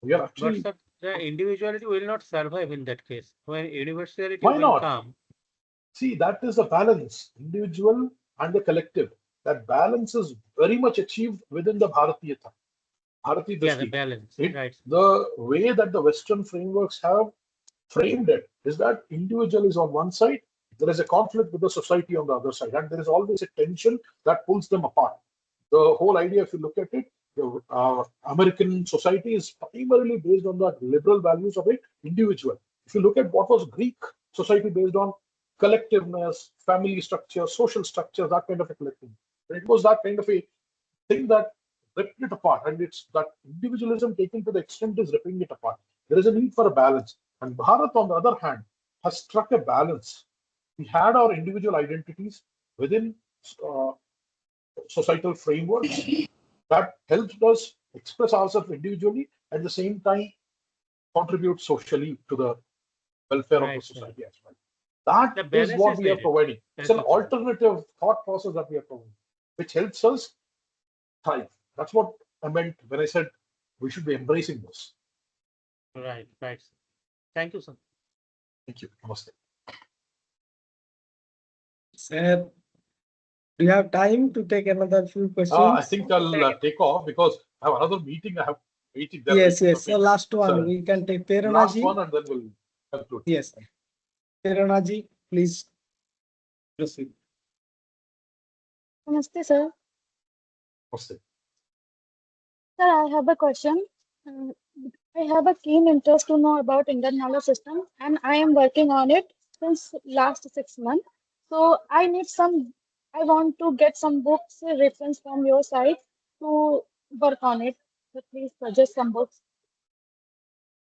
We are actually. But sir, the individuality will not survive in that case. When universality Why will not? come. See, that is the balance, individual and the collective. That balance is very much achieved within the Bharatiyata. Bharati Yeah, the Drishti. balance. Right. The way that the Western frameworks have framed it is that individual is on one side, there is a conflict with the society on the other side, and there is always a tension that pulls them apart. The whole idea, if you look at it, the American society is primarily based on the liberal values of an individual. If you look at what was Greek society based on collectiveness, family structure, social structure, that kind of a collective. It was that kind of a thing that ripped it apart, and it's that individualism taken to the extent is ripping it apart. There is a need for a balance, and Bharat, on the other hand, has struck a balance. We had our individual identities within societal frameworks that helped us express ourselves individually, at the same time contribute socially to the welfare of the society as well. That is what we are providing. It's an alternative thought process that we are providing, which helps us thrive. That's what I meant when I said we should be embracing this. Right, right. Thank you, sir. Thank you. Namaste. Sir, Do you have time to take another few questions? I think I'll take off because I have another meeting. I have meeting there. Yes, waiting yes. for So me. last one, So, we can take last Peronaji. one and then we'll conclude. Yes. Peronaji, please proceed. Namaste, sir. Namaste. Sir, I have a question. Uh, I have a keen interest to know about Indian knowledge system, and I am working on it since last 6 months. So I need some. I want to get some books reference from your side to work on it. So please suggest some books.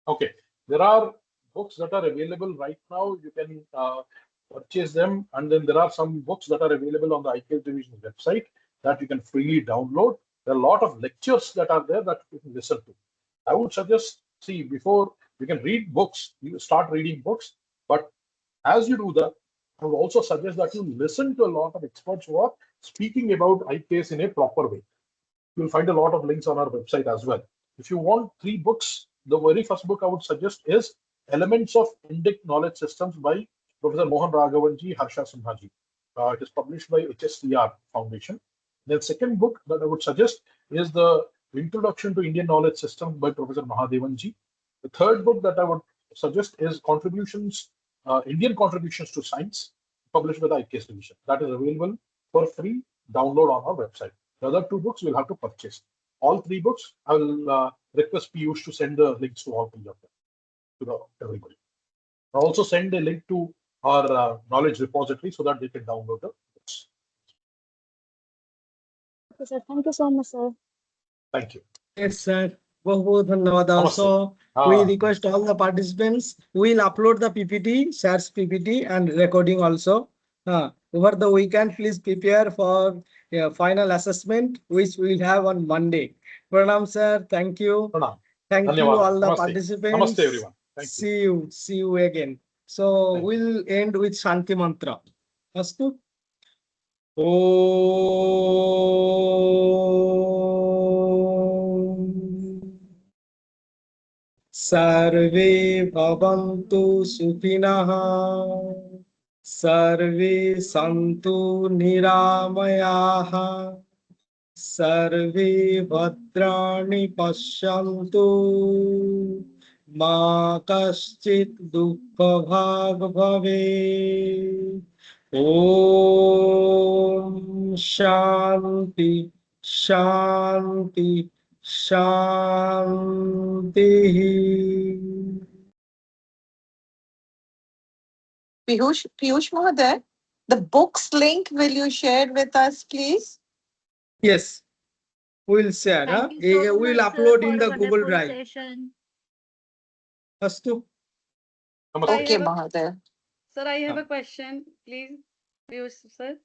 Okay, there are books that are available right now. You can purchase them, and then there are some books that are available on the IKS Division website that you can freely download. There are a lot of lectures that are there that you can listen to. I would suggest, see, before you can read books, you start reading books, but as you do that, I would also suggest that you listen to a lot of experts who are speaking about IKS in a proper way. You'll find a lot of links on our website as well. If you want 3 books, the very first book I would suggest is Elements of Indic Knowledge Systems by Professor Mohan Raghavanji, Harsha Sinhaji. It is published by HSTR Foundation. The second book that I would suggest is the Introduction to Indian Knowledge Systems by Professor Mahadevanji. The third book that I would suggest is Indian Contributions to Science, published by the IKS Division. That is available for free download on our website. The other 2 books we'll have to purchase. All 3 books, I will request Piyush to send the links to all 3 of them to everybody. I'll also send a link to our knowledge repository so that they can download the books. Okay, sir. Thank you so much, sir. Thank you. Yes, sir. बहुत धन्यवाद. Also, we request all the participants. We'll upload the PPT, SAR's PPT and recording also. Over the weekend, please prepare for final assessment, which we'll have on Monday. Pranam, sir. Thank you. Pranam. Thank you, all the Namaste. participants. Namaste, everyone. Thank you. See you again. So we'll end with Shanti Mantra. Astu. सर्वे भवन्तु सुखिनः सर्वे सन्तु निरामयाः सर्वे भद्राणि पश्यन्तु मा कश्चित् दुःखभाग् भवेत्. ॐ शान्ति शान्ति शान्तिः. Piyush Mohaday, the books link will you share with us, please? Yes, we'll share. Thank you so We'll much, sir, upload for in a the Google wonderful Drive. session. Astu. Okay, Mohaday. Sir, I have a question, please. Piyush, sir.